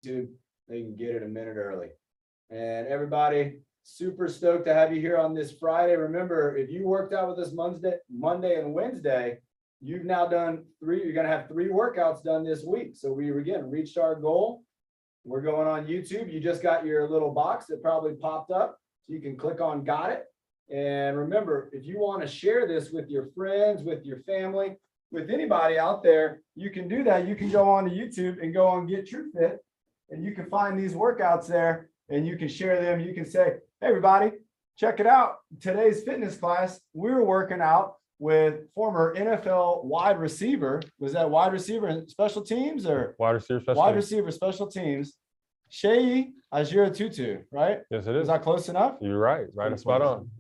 YouTube, they can get it a minute early. And everybody, super stoked to have you here on this Friday. Remember, if you worked out with us Monday and Wednesday, you've now done 3. You're going to have 3 workouts done this week. So we again reached our goal. We're going on YouTube. You just got your little box that probably popped up. So you can click on got it. And remember, if you want to share this with your friends, with your family, with anybody out there, you can do that. You can go on to YouTube and go on Get True Fit, and you can find these workouts there and you can share them. You can say, hey, everybody, check it out. Today's fitness class, we were working out with former NFL wide receiver. Was that wide receiver in special teams or wide receiver special teams? Seyi Ajirotutu, right? Yes, it is. Is that close enough? You're right. Right, spot on.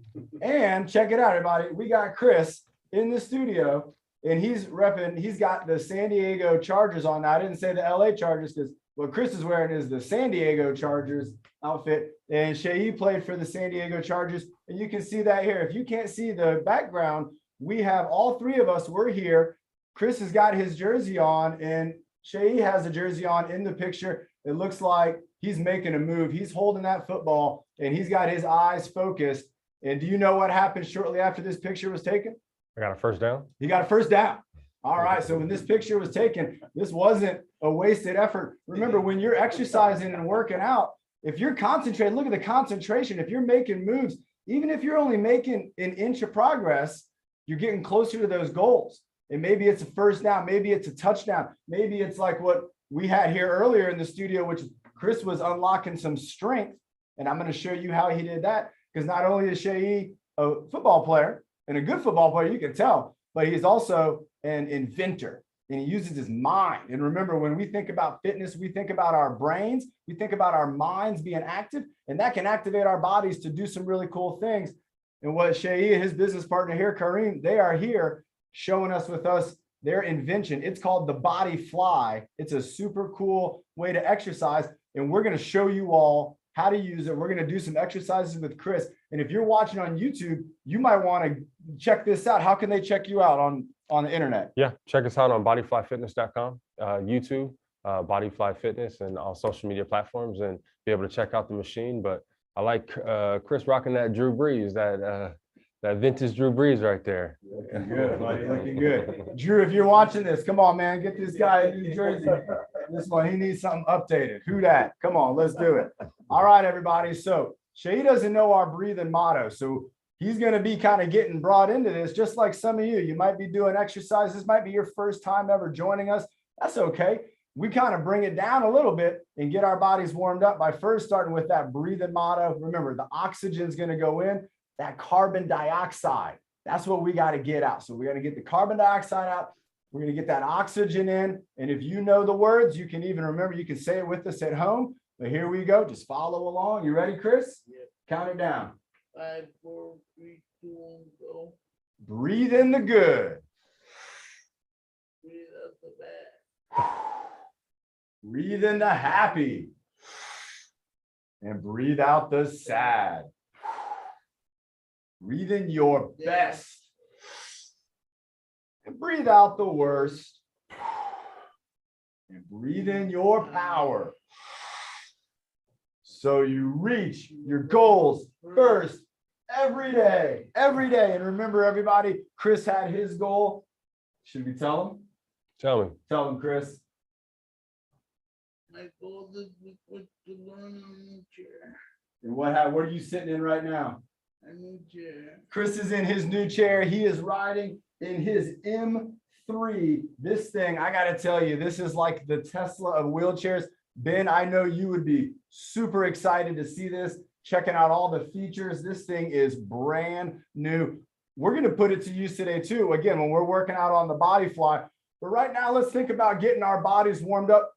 And check it out, everybody. We got Chris in the studio, and he's got the San Diego Chargers on. Now, I didn't say the LA Chargers because what Chris is wearing is the San Diego Chargers outfit. And Seyi played for the San Diego Chargers. And you can see that here. If you can't see the background, we have all 3 of us. We're here. Chris has got his jersey on, and Seyi has a jersey on in the picture. It looks like he's making a move. He's holding that football, and he's got his eyes focused. And do you know what happened shortly after this picture was taken? I got a first down. He got a first down. All right. So when this picture was taken, this wasn't a wasted effort. Remember, when you're exercising and working out, if you're concentrated, look at the concentration. If you're making moves, even if you're only making an inch of progress, you're getting closer to those goals. And maybe it's a first down. Maybe it's a touchdown. Maybe it's like what we had here earlier in the studio, which Chris was unlocking some strength. And I'm going to show you how he did that. Because not only is Seyi a football player and a good football player, you can tell, but he's also an inventor, and he uses his mind. And remember, when we think about fitness, we think about our brains, we think about our minds being active, and that can activate our bodies to do some really cool things. And what Seyi and his business partner here, Kareem, they are here showing us with us their invention. It's called the Body Fly. It's a super cool way to exercise, and we're going to show you all how to use it. We're going to do some exercises with Chris. And if you're watching on YouTube, you might want to check this out. How can they check you out on the internet? Yeah, check us out on bodyflyfitness.com, YouTube, Bodyfly Fitness, and all social media platforms, and be able to check out the machine. But I like Chris rocking that Drew Brees, that vintage Drew Brees right there. Looking good, buddy. Looking good. Drew, if you're watching this, come on, man. Get this guy a new jersey. This one, he needs something updated. Who dat? Come on, let's do it. All right, everybody. So Seyi doesn't know our breathing motto. So he's going to be kind of getting brought into this, just like some of you. You might be doing exercise. This might be your first time ever joining us. That's okay. We kind of bring it down a little bit and get our bodies warmed up by first starting with that breathing motto. Remember, the oxygen's going to go in, that carbon dioxide. That's what we got to get out. So we got to get the carbon dioxide out. We're going to get that oxygen in. And if you know the words, you can even remember, you can say it with us at home. But here we go. Just follow along. You ready, Chris? Yeah. Count it down. 5, 4, 3, 2, 1, go. Breathe in the good. Breathe out the bad. Breathe in the happy. And breathe out the sad. Breathe in your best. And breathe out the worst. And breathe in your power. So you reach your goals first every day. Every day. And remember, everybody, Chris had his goal. Should we tell him? Tell me. Tell him, Chris. My goal is to learn a new chair. And what are you sitting in right now? A new chair. Chris is in his new chair. He is riding in his M3. This thing, I got to tell you, this is like the Tesla of wheelchairs. Ben, I know you would be super excited to see this, checking out all the features. This thing is brand new. We're going to put it to use today too, again, when we're working out on the Body Fly. But right now, let's think about getting our bodies warmed up.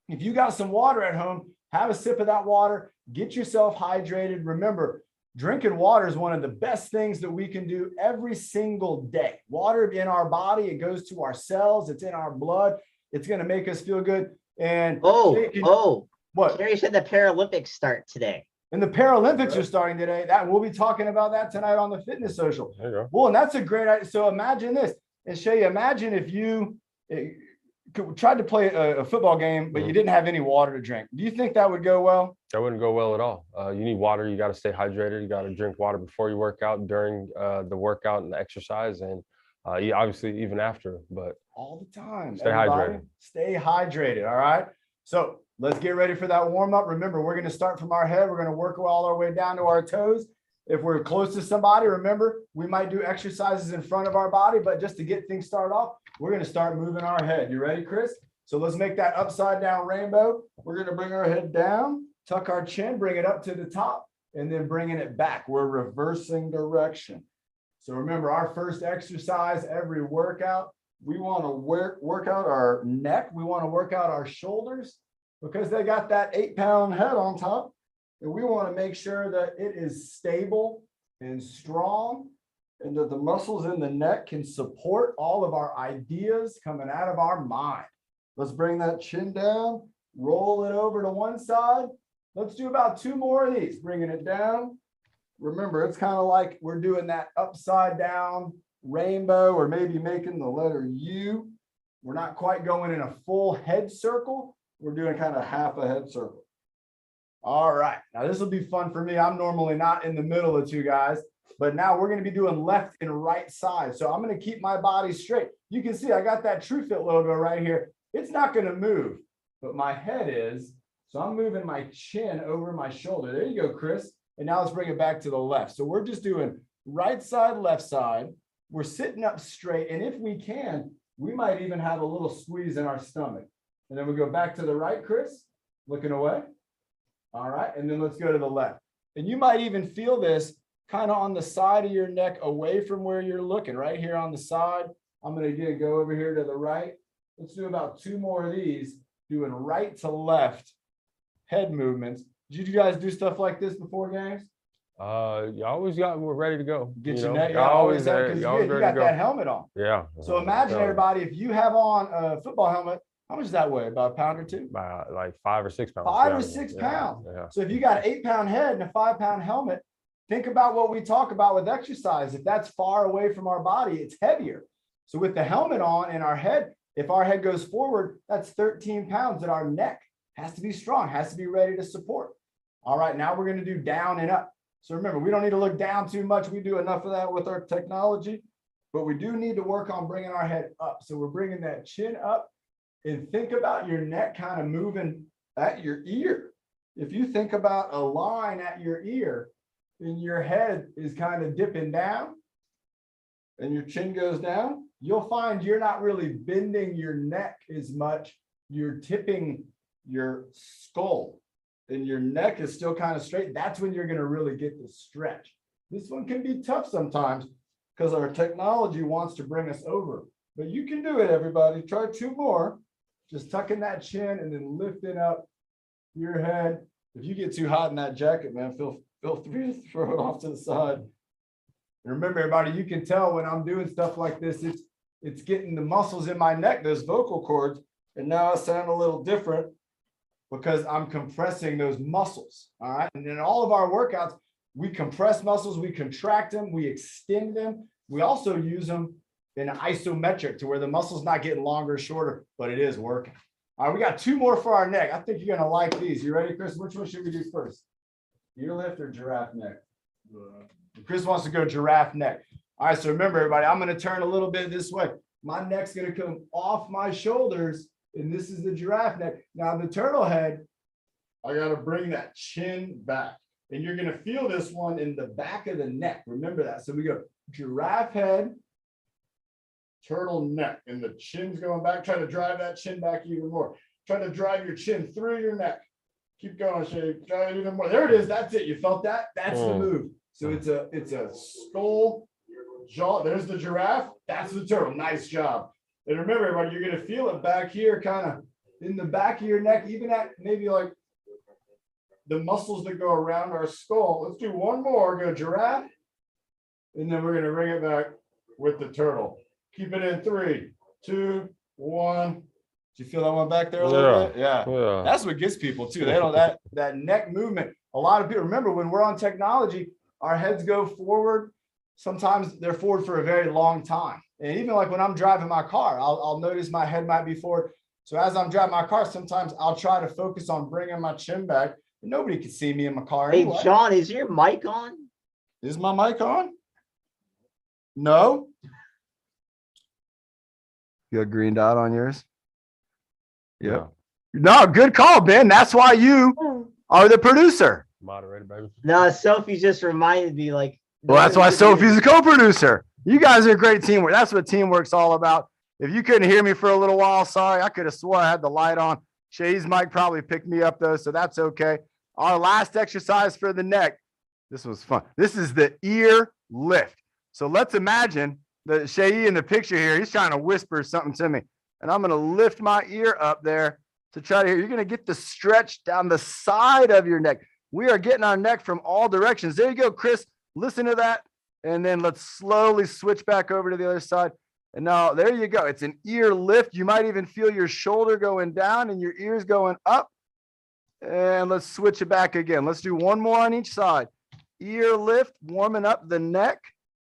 If you got some water at home, have a sip of that water, get yourself hydrated. Remember, drinking water is one of the best things that we can do every single day. Water in our body, it goes to our cells, it's in our blood. It's going to make us feel good. And what? Jerry said the Paralympics start today. And the Paralympics are starting today. That we'll be talking about that tonight on the Fitness Social. There you go. Well, and that's a great idea. So imagine this. And Seyi, imagine if you tried to play a football game, but you didn't have any water to drink. Do you think that would go well? That wouldn't go well at all. You need water. You got to stay hydrated. You got to drink water before you work out, during the workout and the exercise, and obviously even after. But All the time. Stay everybody. hydrated. Stay hydrated. All right. So let's get ready for that warm up. Remember, we're going to start from our head. We're going to work all our way down to our toes. If we're close to somebody, remember, we might do exercises in front of our body, but just to get things started off, we're going to start moving our head. You ready, Chris? So let's make that upside down rainbow. We're going to bring our head down, tuck our chin, bring it up to the top, and then bringing it back. We're reversing direction. So remember, our first exercise, every workout, we want to work out our neck. We want to work out our shoulders because they got that 8-pound head on top. And we want to make sure that it is stable and strong and that the muscles in the neck can support all of our ideas coming out of our mind. Let's bring that chin down, roll it over to one side. Let's do about 2 more of these, bringing it down. Remember, it's kind of like we're doing that upside down rainbow or maybe making the letter U. We're not quite going in a full head circle. We're doing kind of half a head circle. All right, now this will be fun for me. I'm normally not in the middle of 2 guys, but now we're going to be doing left and right side. So I'm going to keep my body straight. You can see I got that TrueFit logo right here. It's not going to move, but my head is. So I'm moving my chin over my shoulder. There you go, Chris. And now let's bring it back to the left. So we're just doing right side, left side. We're sitting up straight. And if we can, we might even have a little squeeze in our stomach. And then we go back to the right, Chris, looking away. All right. And then let's go to the left. And you might even feel this kind of on the side of your neck away from where you're looking, right here on the side. I'm going to go over here to the right. Let's do about 2 more of these, doing right to left head movements. Did you guys do stuff like this before games? You always we're ready to go. Get you your know? neck. You Yeah, always because you always you ready got to go. that helmet on. Yeah. So imagine everybody, if you have on a football helmet, how much does that weigh? About a pound or 2? By like 5 or 6 pounds. 5 or yeah. 6 Yeah, pounds. Yeah. So if you got an 8-pound head and a 5-pound helmet, think about what we talk about with exercise. If that's far away from our body, it's heavier. So with the helmet on and our head, if our head goes forward, that's 13 pounds that our neck has to be strong, has to be ready to support. All right, now we're going to do down and up. So remember, we don't need to look down too much. We do enough of that with our technology, but we do need to work on bringing our head up. So we're bringing that chin up and think about your neck kind of moving at your ear. If you think about a line at your ear and your head is kind of dipping down and your chin goes down, you'll find you're not really bending your neck as much. You're tipping your skull and your neck is still kind of straight. That's when you're going to really get the stretch. This one can be tough sometimes because our technology wants to bring us over, but you can do it, everybody. Try 2 more. Just tucking that chin and then lifting up your head. If you get too hot in that jacket, man, feel free to throw it off to the side. And remember, everybody, you can tell when I'm doing stuff like this, it's getting the muscles in my neck, those vocal cords, and now I sound a little different because I'm compressing those muscles. All right. And in all of our workouts, we compress muscles, we contract them, we extend them. We also use them in isometric to where the muscle's not getting longer or shorter, but it is working. All right, we got 2 more for our neck. I think you're gonna like these. You ready, Chris? Which one should we do first? Ear lift or giraffe neck? Chris wants to go giraffe neck. All right, so remember, everybody, I'm gonna turn a little bit this way. My neck's gonna come off my shoulders, and this is the giraffe neck. Now the turtle head, I gotta bring that chin back. And you're gonna feel this one in the back of the neck. Remember that. So we go giraffe head, turtle neck, and the chin's going back. Try to drive that chin back even more. Try to drive your chin through your neck. Keep going, Shay. Drive it even more. There it is. That's it. You felt that? That's the move. So it's a skull, jaw. There's the giraffe. That's the turtle. Nice job. And remember, everybody, you're gonna feel it back here, kind of in the back of your neck, even at maybe like the muscles that go around our skull. Let's do 1 more. Go giraffe, and then we're gonna bring it back with the turtle. Keep it in 3, 2, 1. Did you feel that one back there a little bit? Yeah. That's what gets people too. They don't that neck movement. A lot of people remember when we're on technology, our heads go forward sometimes they're forward for a very long time. And even like when I'm driving my car, I'll notice my head might be forward. So as I'm driving my car, sometimes I'll try to focus on bringing my chin back. Nobody can see me in my car Hey, anyway. John, is your mic on? Is my mic on? No. You got a green dot on yours? Yep. No, good call, Ben. That's why you are the producer. Moderator, baby. No, Sophie just reminded me, like. Well, that's why Sophie's a co-producer. You guys are a great teamwork. That's what teamwork's all about. If you couldn't hear me for a little while, sorry. I could have swore I had the light on. Shay's mic probably picked me up though, so that's okay. Our last exercise for the neck. This was fun. This is the ear lift. So let's imagine that Shay in the picture here, he's trying to whisper something to me. And I'm going to lift my ear up there to try to hear. You're going to get the stretch down the side of your neck. We are getting our neck from all directions. There you go, Chris. Listen to that. And then let's slowly switch back over to the other side. And now there you go. It's an ear lift. You might even feel your shoulder going down and your ears going up. And let's switch it back again. Let's do one more on each side. Ear lift, warming up the neck,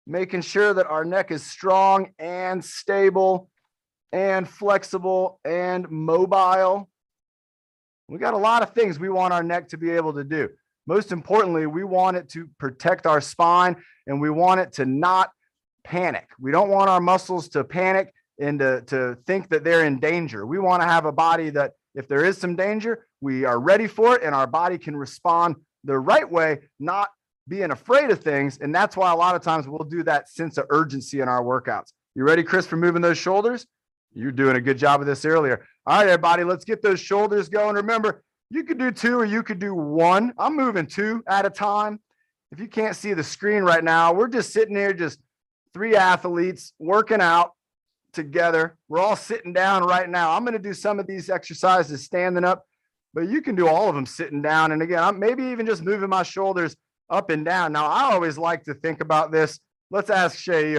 making sure that our neck is strong and stable and flexible and mobile. We got a lot of things we want our neck to be able to do. Most importantly, we want it to protect our spine and we want it to not panic. We don't want our muscles to panic and to think that they're in danger. We want to have a body that if there is some danger, we are ready for it and our body can respond the right way, not being afraid of things. And that's why a lot of times we'll do that sense of urgency in our workouts. You ready, Chris, for moving those shoulders? You're doing a good job of this earlier. All right, everybody, let's get those shoulders going. Remember, you could do 2 or you could do 1. I'm moving 2 at a time. If you can't see the screen right now, we're just sitting here, just 3 athletes working out together. We're all sitting down right now. I'm going to do some of these exercises standing up, but you can do all of them sitting down. And again, I'm maybe even just moving my shoulders up and down. Now, I always like to think about this. Let's ask Shay. You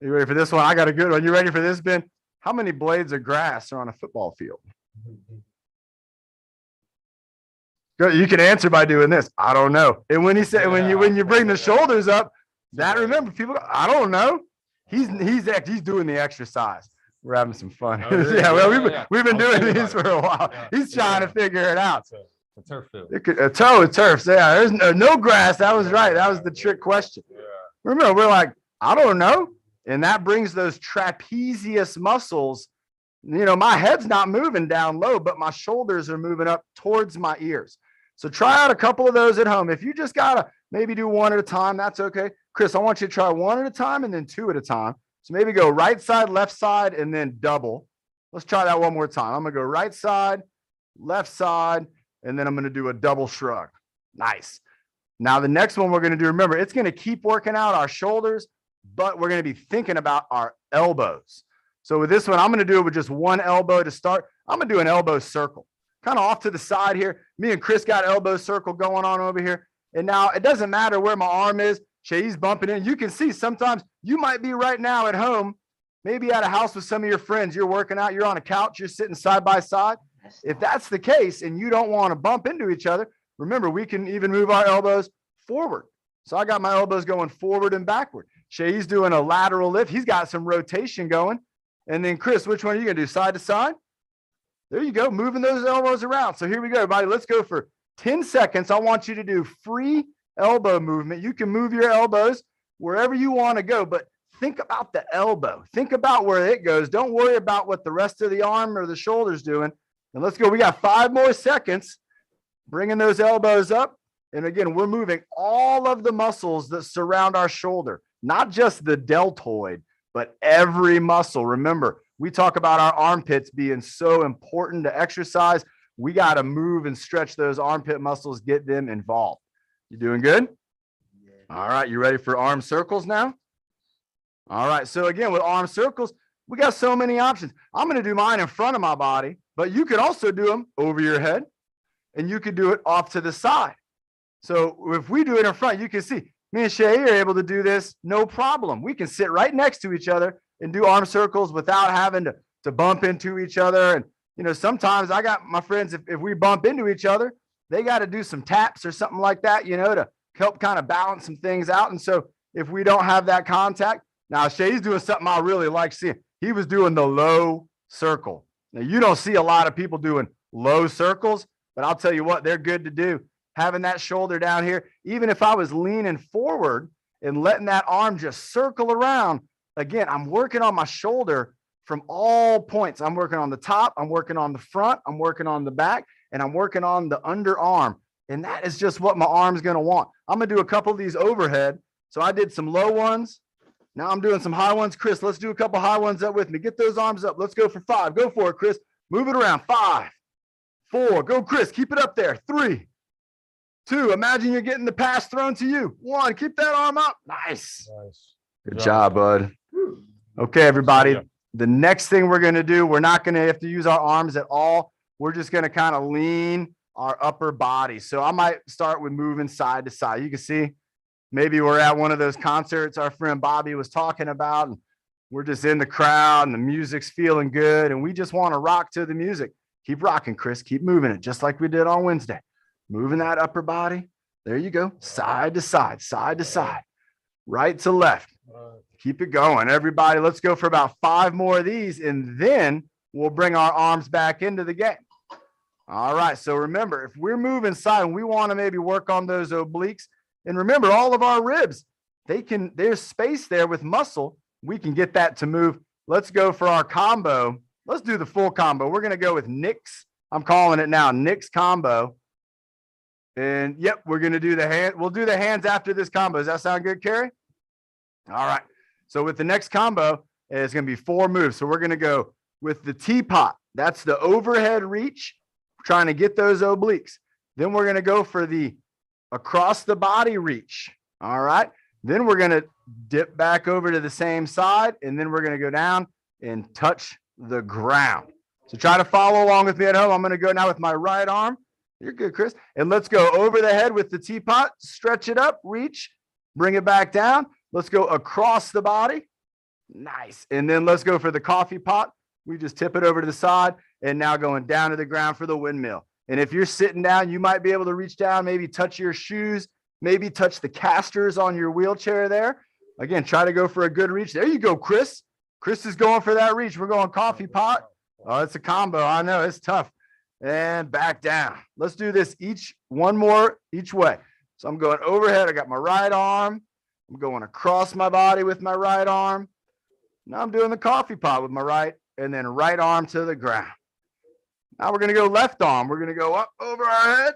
ready for this one? I got a good one. You ready for this, Ben? How many blades of grass are on a football field? Good. You can answer by doing this. I don't know. And when he said, when you bring the shoulders up, that remember people go, I don't know. He's doing the exercise. We're having some fun. Yeah, well, we've been doing these for a while. He's trying to figure it out. A turf field. A turf. So yeah, there's no grass. That was right. That was the trick question. Yeah. Remember, we're like, I don't know. And that brings those trapezius muscles. You know, my head's not moving down low, but my shoulders are moving up towards my ears. So try out a couple of those at home. If you just gotta maybe do 1 at a time, that's okay. Chris, I want you to try 1 at a time and then 2 at a time. So maybe go right side, left side, and then double. Let's try that one more time. I'm gonna go right side, left side, and then I'm gonna do a double shrug. Nice. Now the next one we're gonna do, remember, it's gonna keep working out our shoulders, but we're gonna be thinking about our elbows. So with this one, I'm gonna do it with just 1 elbow to start. I'm gonna do an elbow circle, kind of off to the side here. Me and Chris got elbow circle going on over here. And now it doesn't matter where my arm is. Shay's bumping in. You can see sometimes you might be right now at home, maybe at a house with some of your friends. You're working out, you're on a couch, you're sitting side by side. If that's the case and you don't want to bump into each other, remember, we can even move our elbows forward. So I got my elbows going forward and backward. Shay's doing a lateral lift. He's got some rotation going. And then Chris, which one are you going to do? Side to side? There you go, moving those elbows around. So here we go, everybody. Let's go for 10 seconds. I want you to do free elbow movement. You can move your elbows wherever you want to go, but think about the elbow. Think about where it goes. Don't worry about what the rest of the arm or the shoulder's doing. And let's go. We got 5 more seconds. Bringing those elbows up. And again, we're moving all of the muscles that surround our shoulder, not just the deltoid, but every muscle. Remember, we talk about our armpits being so important to exercise. We got to move and stretch those armpit muscles, get them involved. You doing good? Yeah. All right. You ready for arm circles now? All right. So again, with arm circles, we got so many options. I'm going to do mine in front of my body, but you could also do them over your head and you could do it off to the side. So if we do it in front, you can see me and Shay are able to do this. No problem. We can sit right next to each other and do arm circles without having to bump into each other. And, you know, sometimes I got my friends, if we bump into each other, they got to do some taps or something like that, you know, to help kind of balance some things out. And so if we don't have that contact. Now, Shay's doing something I really like seeing. He was doing the low circle. Now, you don't see a lot of people doing low circles, but I'll tell you what, they're good to do. Having that shoulder down here, even if I was leaning forward and letting that arm just circle around, again, I'm working on my shoulder from all points. I'm working on the top, I'm working on the front, I'm working on the back, and I'm working on the underarm. And that is just what my arm's going to want. I'm going to do a couple of these overhead. So I did some low ones. Now I'm doing some high ones. Chris, let's do a couple high ones up with me. Get those arms up. Let's go for 5. Go for it, Chris. Move it around. 5, 4. Go, Chris. Keep it up there. 3, 2. Imagine you're getting the pass thrown to you. 1. Keep that arm up. Nice. Good job, bud. Okay, everybody. The next thing we're going to do, we're not going to have to use our arms at all. We're just going to kind of lean our upper body. So I might start with moving side to side. You can see maybe we're at one of those concerts our friend Bobby was talking about, and we're just in the crowd and the music's feeling good, and we just want to rock to the music. Keep rocking, Chris. Keep moving it just like we did on Wednesday. Moving that upper body. There you go. Side to side, side to side, right to left. Keep it going. Everybody, let's go for about 5 more of these, and then we'll bring our arms back into the game. All right. So remember, if we're moving side and we want to maybe work on those obliques, and remember all of our ribs, there's space there with muscle. We can get that to move. Let's go for our combo. Let's do the full combo. We're going to go with Nick's. I'm calling it now Nick's combo. And yep, we're going to do the hand. We'll do the hands after this combo. Does that sound good, Carrie? All right. So with the next combo, it's going to be 4 moves. So we're going to go with the teapot. That's the overhead reach, trying to get those obliques. Then we're going to go for the across the body reach. All right. Then we're going to dip back over to the same side, and then we're going to go down and touch the ground. So try to follow along with me at home. I'm going to go now with my right arm. You're good, Chris. And let's go over the head with the teapot. Stretch it up, reach, bring it back down. Let's go across the body. Nice. And then let's go for the coffee pot. We just tip it over to the side, and now going down to the ground for the windmill. And if you're sitting down, you might be able to reach down, maybe touch your shoes, maybe touch the casters on your wheelchair there. Again, try to go for a good reach. There you go, Chris. Chris is going for that reach. We're going coffee pot. Oh, it's a combo. I know it's tough. And back down. Let's do this one more each way. So I'm going overhead. I got my right arm. I'm going across my body with my right arm. Now I'm doing the coffee pot with my right, and then right arm to the ground. Now we're going to go left arm. We're going to go up over our head.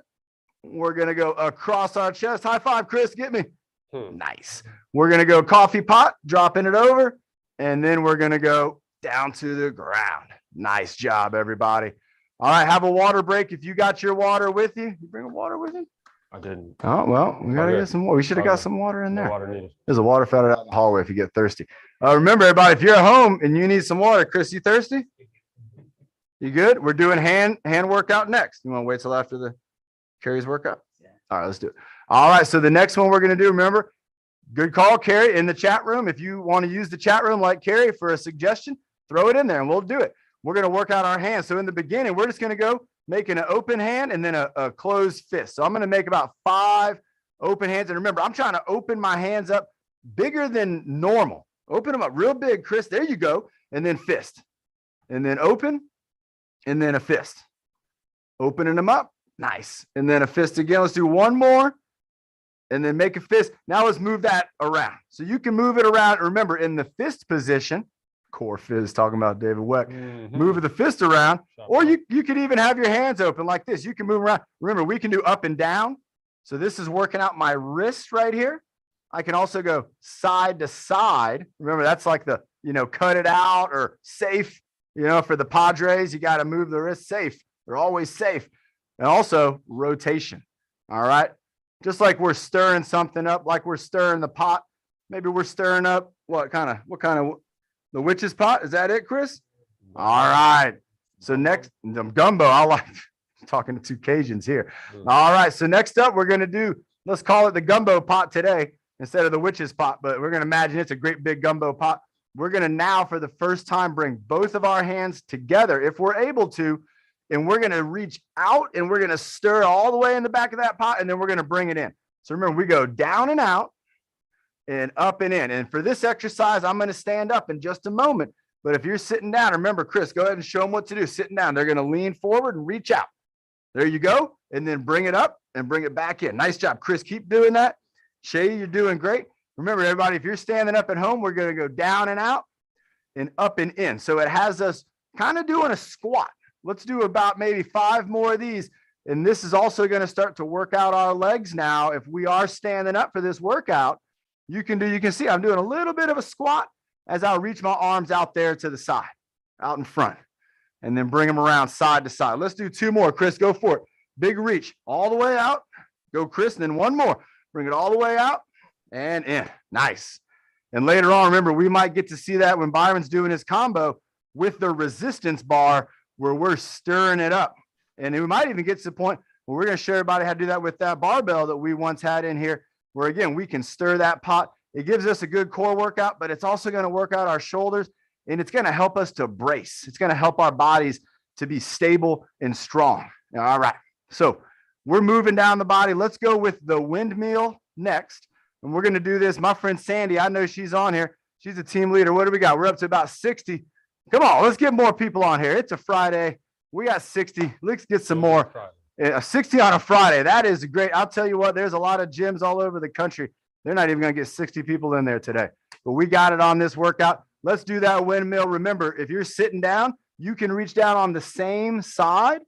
We're going to go across our chest. High five, Chris. Get me. Nice. We're going to go coffee pot, dropping it over. And then we're going to go down to the ground. Nice job, everybody. All right. Have a water break. If you got your water with you, you bring a water with you? I didn't. Oh, well, we got to get some more. We should have got some water in there. There's a water fountain out in the hallway if you get thirsty. Remember, everybody, if you're at home and you need some water, Chris, you thirsty? You good? We're doing hand workout next. You want to wait till after the Carrie's workout? Yeah. All right, let's do it. All right, so the next one we're going to do, remember, good call, Carrie, in the chat room. If you want to use the chat room like Carrie for a suggestion, throw it in there and we'll do it. We're going to work out our hands. So in the beginning, we're just going to go making an open hand and then a closed fist. So I'm going to make about 5 open hands. And remember, I'm trying to open my hands up bigger than normal. Open them up real big, Chris. There you go. And then fist. And then open. And then a fist. Opening them up. Nice. And then a fist again. Let's do one more. And then make a fist. Now let's move that around. So you can move it around. Remember, in the fist position, core fist, talking about David Weck, move the fist around. Or you could even have your hands open like this. You can move around. Remember, we can do up and down. So this is working out my wrist right here. I can also go side to side. Remember, that's like the, cut it out or safe. For the Padres, you got to move the wrist safe. They're always safe. And also rotation. All right. Just like we're stirring something up, like we're stirring the pot. Maybe we're stirring up what kind of the witch's pot? Is that it, Chris? All right. So next, the gumbo. I like talking to 2 Cajuns here. All right. So next up, we're going to do, let's call it the gumbo pot today instead of the witch's pot, but we're going to imagine it's a great big gumbo pot. We're going to now, for the first time, bring both of our hands together if we're able to, and we're going to reach out and we're going to stir all the way in the back of that pot, and then we're going to bring it in. So remember, we go down and out, and up and in. And for this exercise, I'm going to stand up in just a moment. But if you're sitting down, remember, Chris, go ahead and show them what to do. Sitting down, they're going to lean forward and reach out. There you go. And then bring it up and bring it back in. Nice job, Chris. Keep doing that. Seyi, you're doing great. Remember, everybody, if you're standing up at home, we're going to go down and out and up and in. So it has us kind of doing a squat. Let's do about maybe 5 more of these. And this is also going to start to work out our legs now. If we are standing up for this workout, you can see I'm doing a little bit of a squat as I reach my arms out there to the side, out in front, and then bring them around side to side. Let's do 2 more. Chris, go for it. Big reach all the way out. Go, Chris, and then 1 more. Bring it all the way out and in. Nice. And later on, remember, we might get to see that when Byron's doing his combo with the resistance bar where we're stirring it up. And we might even get to the point where we're going to show everybody how to do that with that barbell that we once had in here, where, again, we can stir that pot. It gives us a good core workout, but it's also going to work out our shoulders, and it's going to help us to brace. It's going to help our bodies to be stable and strong. All right. So we're moving down the body. Let's go with the windmill next. And we're going to do this. My friend Sandy, I know she's on here. She's a team leader. What do we got? We're up to about 60. Come on, let's get more people on here. It's a Friday. We got 60. Let's get some more. 60 on a Friday. That is great. I'll tell you what, there's a lot of gyms all over the country. They're not even going to get 60 people in there today. But we got it on this workout. Let's do that windmill. Remember, if you're sitting down, you can reach down on the same side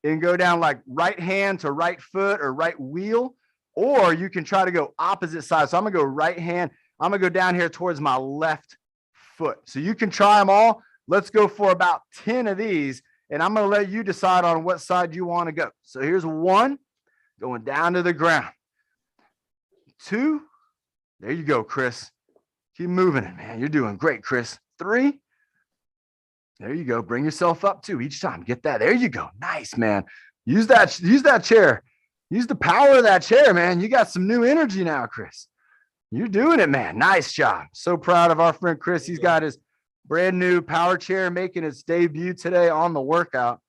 and go down like right hand to right foot or right wheel, or you can try to go opposite side. So I'm going to go right hand. I'm going to go down here towards my left foot. So you can try them all. Let's go for about 10 of these, and I'm going to let you decide on what side you want to go. So here's 1, going down to the ground. 2, there you go, Chris. Keep moving it, man. You're doing great, Chris. 3, there you go. Bring yourself up 2 each time. Get that. There you go. Nice, man. Use that chair. Use the power of that chair, man. You got some new energy now, Chris. You're doing it, man. Nice job. So proud of our friend Chris. He's got his brand new power chair making its debut today on the workout.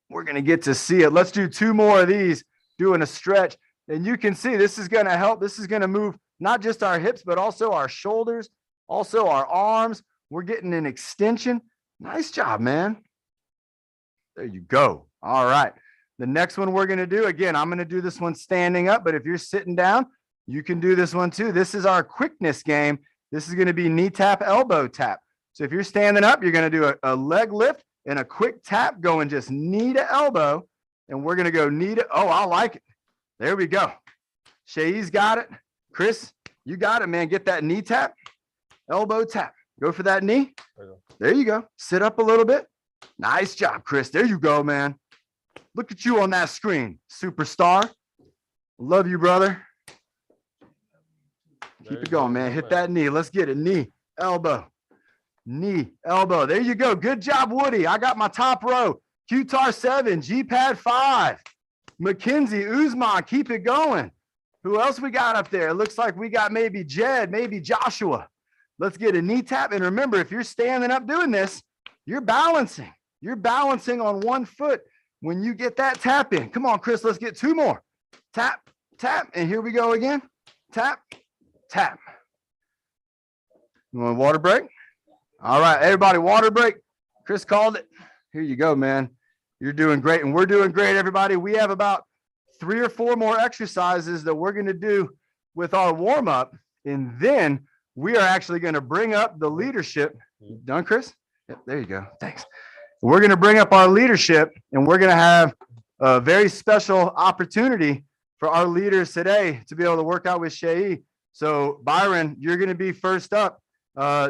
We're going to get to see it. Let's do 2 more of these, doing a stretch. And you can see this is going to help. This is going to move not just our hips, but also our shoulders, also our arms. We're getting an extension. Nice job, man. There you go. All right. The next one we're going to do, again, I'm going to do this one standing up, but if you're sitting down, you can do this one too. This is our quickness game. This is going to be knee tap, elbow tap. So if you're standing up, you're going to do a leg lift and a quick tap going just knee to elbow. And we're going to go knee to, oh, I like it. There we go. Seyi's got it. Chris, you got it, man. Get that knee tap, elbow tap. Go for that knee. There you go. Sit up a little bit. Nice job, Chris. There you go, man. Look at you on that screen, superstar. Love you, brother. Keep it going, man. Hit that knee. Let's get it. Knee, elbow, knee, elbow. There you go. Good job, Woody. I got my top row. Qtar 7, G-Pad 5, Mackenzie, Uzman. Keep it going. Who else we got up there? It looks like we got maybe Jed, maybe Joshua. Let's get a knee tap. And remember, if you're standing up doing this, you're balancing. You're balancing on one foot when you get that tap in. Come on, Chris, let's get 2 more. Tap, tap, and here we go again. Tap, tap. You want a water break? All right, everybody, water break. Chris called it. Here you go, man. You're doing great, and we're doing great, everybody. We have about 3 or 4 more exercises that we're going to do with our warm-up, and then we are actually going to bring up the leadership. Done, Chris? Yep, there you go. Thanks. We're going to bring up our leadership, and we're going to have a very special opportunity for our leaders today to be able to work out with Seyi. So, Byron, you're going to be first up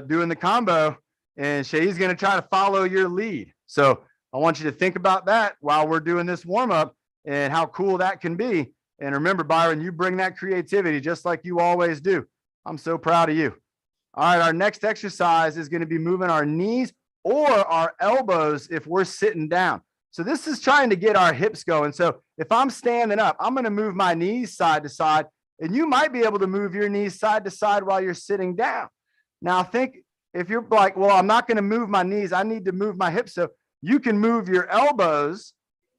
doing the combo, and Seyi's going to try to follow your lead. So, I want you to think about that while we're doing this warm-up and how cool that can be. And remember, Byron, you bring that creativity just like you always do. I'm so proud of you. All right, our next exercise is going to be moving our knees or our elbows if we're sitting down. So this is trying to get our hips going. So if I'm standing up, I'm going to move my knees side to side, and you might be able to move your knees side to side while you're sitting down. Now think if you're like, well, I'm not going to move my knees. I need to move my hips. So you can move your elbows,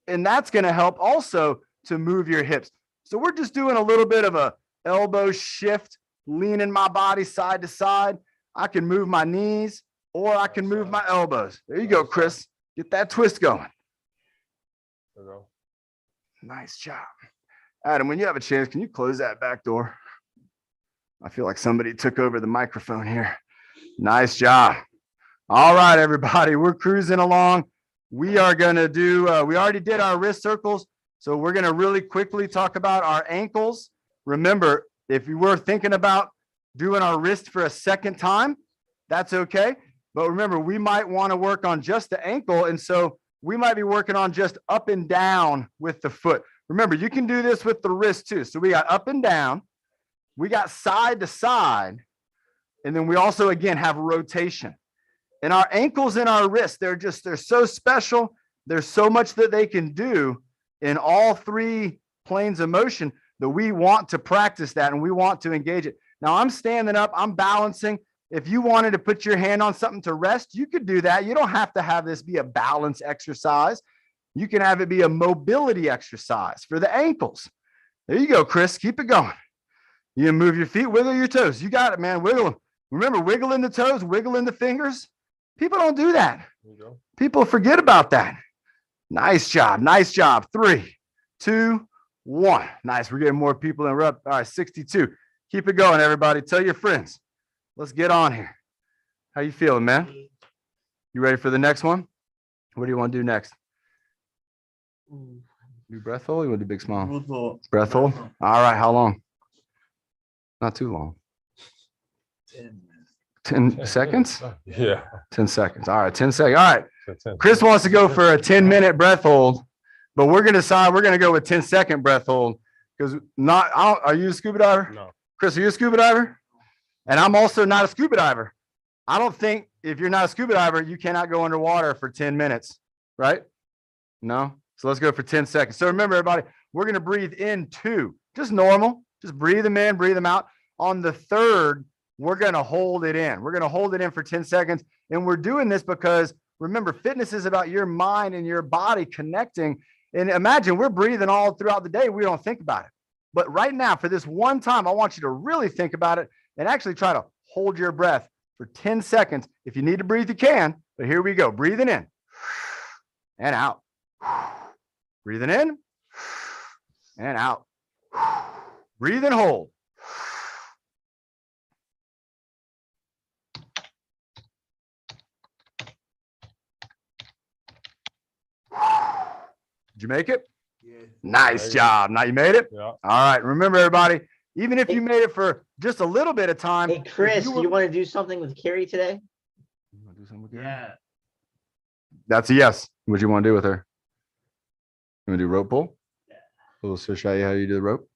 and that's going to help also to move your hips. So we're just doing a little bit of a elbow shift leaning my body side to side. I can move my knees or I can move my elbows. There you go, Chris. Get that twist going. There we go. Nice job. Adam, when you have a chance, can you close that back door? I feel like somebody took over the microphone here. Nice job. All right, everybody, we're cruising along. We are going to do, we already did our wrist circles. So we're going to really quickly talk about our ankles. Remember, if you were thinking about doing our wrist for a second time, that's okay. But remember, we might want to work on just the ankle. And so we might be working on just up and down with the foot. Remember, you can do this with the wrist too. So we got up and down, we got side to side, and then we also, again, have rotation. And our ankles and our wrists, they're so special. There's so much that they can do in all three planes of motion that we want to practice that and we want to engage it. Now I'm standing up, I'm balancing. If you wanted to put your hand on something to rest, you could do that. You don't have to have this be a balance exercise. You can have it be a mobility exercise for the ankles. There you go, Chris. Keep it going. You can move your feet, wiggle your toes. You got it, man. Wiggle them. Remember, wiggling the toes, wiggling the fingers. People don't do that. There you go. People forget about that. Nice job. Nice job. 3, 2, 1. Nice. We're getting more people in. We're up. All right, 62. Keep it going, everybody. Tell your friends. Let's get on here. How you feeling, man? You ready for the next one? What do you want to do next? Do breath hold? You want to do big smile? Breath hold? All right. How long? Not too long. 10 seconds? Yeah. 10 seconds. All right. 10 seconds. All right. So 10. Chris wants to go for a 10-minute breath hold, but we're going to decide we're going to go with 10-second breath hold because are you a scuba diver? No. Chris, are you a scuba diver? And I'm also not a scuba diver. I don't think if you're not a scuba diver, you cannot go underwater for 10 minutes, right? No. So let's go for 10 seconds. So remember, everybody, we're going to breathe in 2, just normal. Just breathe them in, breathe them out. On the 3rd, we're going to hold it in. We're going to hold it in for 10 seconds. And we're doing this because remember, fitness is about your mind and your body connecting. And imagine we're breathing all throughout the day. We don't think about it. But right now, for this one time, I want you to really think about it and actually try to hold your breath for 10 seconds. If you need to breathe, you can. But here we go. Breathing in and out. Breathing in and out. Breathe and hold. Did you make it? Yeah. Nice job. Now you made it? Yeah. All right. Remember, everybody, even if you made it for just a little bit of time. Hey, Chris, do you want to do something with Carrie today? You want to do something with her? Yeah. That's a yes. What do you want to do with her? You want to do rope pull? Yeah. We'll show you how you do the rope.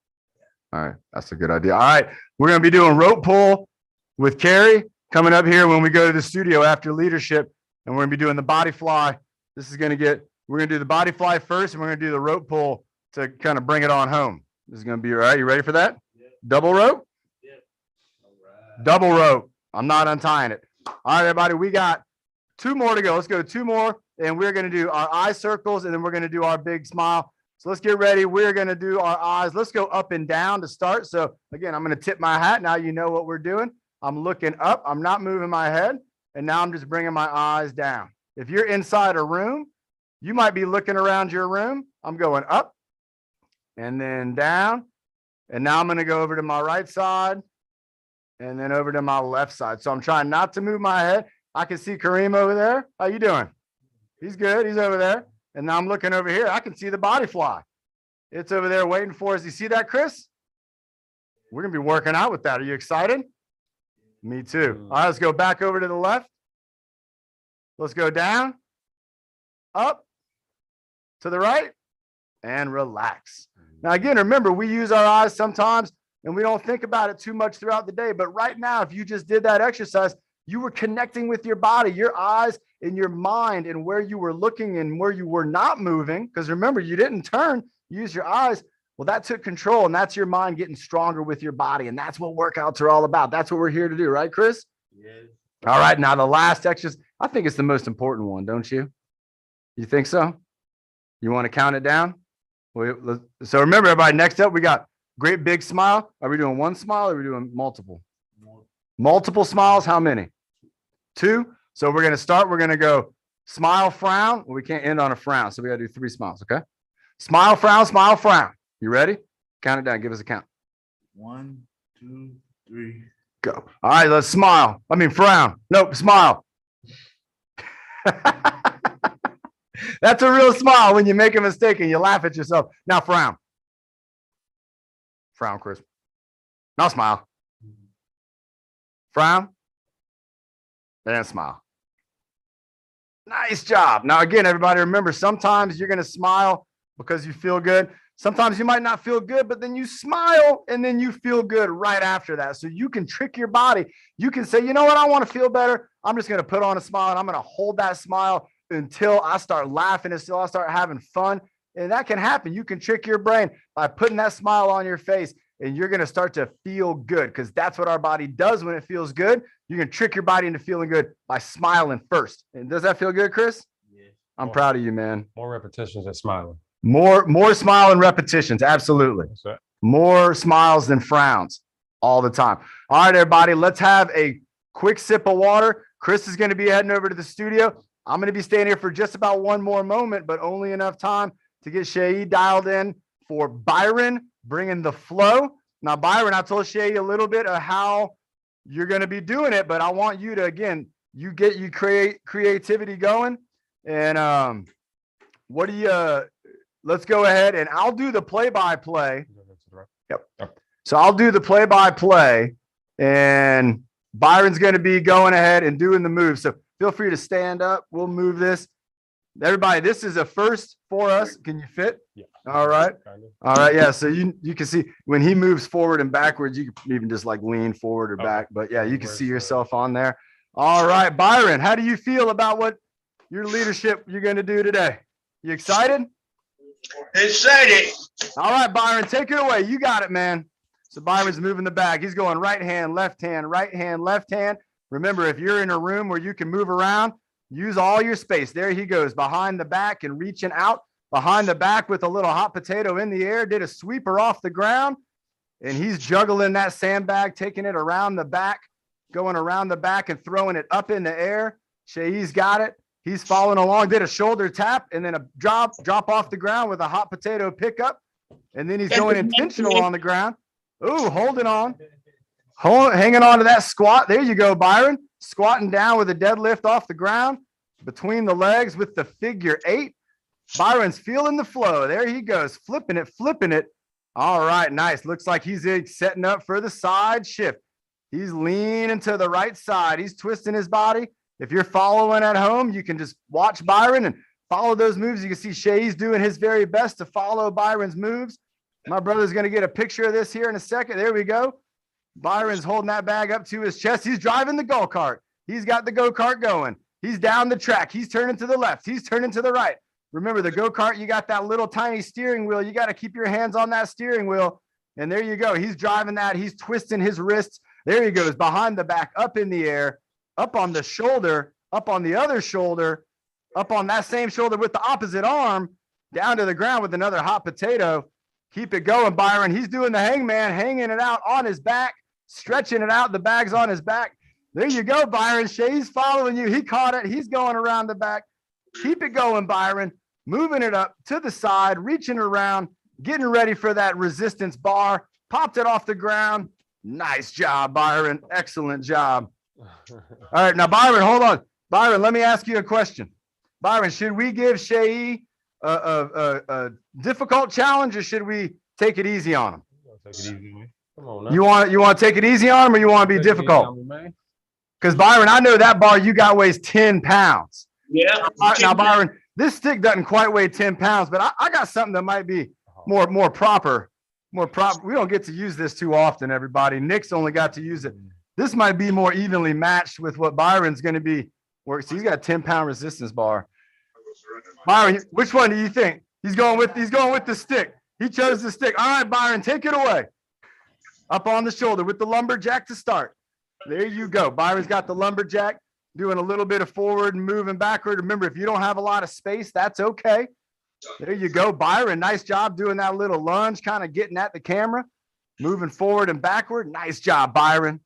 All right. That's a good idea. All right. We're going to be doing rope pull with Carrie coming up here when we go to the studio after leadership. And we're going to be doing the body fly. We're going to do the body fly first, and we're going to do the rope pull to kind of bring it on home. This is going to be all right. You ready for that? Yeah. Double rope? Yeah. All right. Double rope. I'm not untying it. All right, everybody. We got 2 more to go. Let's go 2 more. And we're going to do our eye circles, and then we're going to do our big smile. So let's get ready. We're going to do our eyes. Let's go up and down to start. So again, I'm going to tip my hat. Now you know what we're doing. I'm looking up. I'm not moving my head. And now I'm just bringing my eyes down. If you're inside a room, you might be looking around your room. I'm going up and then down. And now I'm going to go over to my right side and then over to my left side. So I'm trying not to move my head. I can see Kareem over there. How you doing? He's good. He's over there. And now I'm looking over here. I can see the body fly. It's over there waiting for us. You see that, Chris? We're going to be working out with that. Are you excited? Me too. All right, let's go back over to the left. Let's go down, up, to the right, and relax. Now, again, remember, we use our eyes sometimes, and we don't think about it too much throughout the day. But right now, if you just did that exercise, you were connecting with your body, your eyes, and your mind, and where you were looking and where you were not moving. Because remember, you didn't turn, you used your eyes. Well, that took control, and that's your mind getting stronger with your body. And that's what workouts are all about. That's what we're here to do, right, Chris? Yes. All right. Now, the last exercise, I think it's the most important one, don't you? You think so? You want to count it down? So remember, everybody, next up, we got Great big smile. Are we doing one smile or are we doing multiple? Multiple smiles, how many? 2. So we're gonna start, we're gonna go smile, frown. Well, we can't end on a frown, so we gotta do 3 smiles, okay? Smile, frown, smile, frown. You ready? Count it down, give us a count. 1, 2, 3. Go. All right, let's smile. I mean, frown. Nope, smile. That's a real smile when you make a mistake and you laugh at yourself. Now frown. Frown, Chris. Now smile. Frown. And smile. Nice job. Now, again, everybody remember, sometimes you're going to smile because you feel good. Sometimes you might not feel good, but then you smile and then you feel good right after that. So you can trick your body. You can say, you know what? I want to feel better. I'm just going to put on a smile and I'm going to hold that smile until I start laughing, until I start having fun. And that can happen. You can trick your brain by putting that smile on your face and you're going to start to feel good because that's what our body does when it feels good. You can trick your body into feeling good by smiling first. And does that feel good, Chris? Yeah. I'm proud of you, man. More repetitions than smiling. More smile and repetitions. Absolutely. More smiles than frowns all the time. All right, everybody, let's have a quick sip of water. Chris is going to be heading over to the studio. I'm going to be staying here for just about one more moment, but only enough time to get Seyi dialed in for Byron bringing the flow. Now, Byron, I told Seyi a little bit of how you're going to be doing it, but I want you to, again, you create creativity going. And what do you, let's go ahead and I'll do the play-by-play. Yep. So I'll do the play-by-play and Byron's going to be going ahead and doing the move. So feel free to stand up. We'll move this. Everybody, this is a first for us. Can you fit? Yeah. All right. All right. Yeah. So you can see when he moves forward and backwards, you can even just like lean forward or back. But yeah, you can see yourself on there. All right, Byron, how do you feel about what your leadership you're going to do today? You excited? Excited. All right, Byron, take it away. You got it, man. So Byron's moving the bag. He's going right hand, left hand, right hand, left hand. Remember, if you're in a room where you can move around, use all your space. There he goes, behind the back and reaching out behind the back with a little hot potato in the air, did a sweeper off the ground, and he's juggling that sandbag, taking it around the back, going around the back and throwing it up in the air. Shea's got it. He's following along, did a shoulder tap and then a drop off the ground with a hot potato pickup. And then he's going intentional on the ground. Ooh, holding on. Hanging on to that squat. There you go, Byron. Squatting down with a deadlift off the ground between the legs with the figure 8. Byron's feeling the flow. There he goes, flipping it. All right, nice. Looks like he's setting up for the side shift. He's leaning to the right side. He's twisting his body. If you're following at home, you can just watch Byron and follow those moves. You can see Shay's doing his very best to follow Byron's moves. My brother's going to get a picture of this here in a second. There we go. Byron's holding that bag up to his chest. He's driving the go-kart. He's got the go-kart going. He's down the track. He's turning to the left. He's turning to the right. Remember, the go-kart, you got that little tiny steering wheel. You got to keep your hands on that steering wheel. And there you go. He's driving that. He's twisting his wrists. There he goes, behind the back, up in the air, up on the shoulder, up on the other shoulder, up on that same shoulder with the opposite arm, down to the ground with another hot potato. Keep it going, Byron. He's doing the hangman, hanging it out on his back, stretching it out. The bag's on his back. There you go, Byron. Shay's following you. He caught it. He's going around the back. Keep it going, Byron. Moving it up to the side, reaching around, getting ready for that resistance bar. Popped it off the ground. Nice job, Byron. Excellent job. All right, now, Byron, hold on. Byron, let me ask you a question. Byron, should we give Seyi a difficult challenge, or should we take it easy on him? Take it easy, man. Come on now. You want to take it easy on him, or you want to be difficult? Because Byron, I know that bar you got weighs 10 pounds. Yeah. All right, now, Byron, this stick doesn't quite weigh 10 pounds, but I got something that might be more proper. We don't get to use this too often, everybody. Nick's only got to use it. This might be more evenly matched with what Byron's going to be working. So he's got a 10-pound resistance bar. Byron, which one do you think? He's going with the stick. He chose the stick. All right, Byron, take it away. Up on the shoulder with the lumberjack to start. There you go. Byron's got the lumberjack, doing a little bit of forward and moving backward. Remember, if you don't have a lot of space, that's okay. There you go, Byron. Nice job doing that little lunge, kind of getting at the camera. moving forward and backward. Nice job, Byron.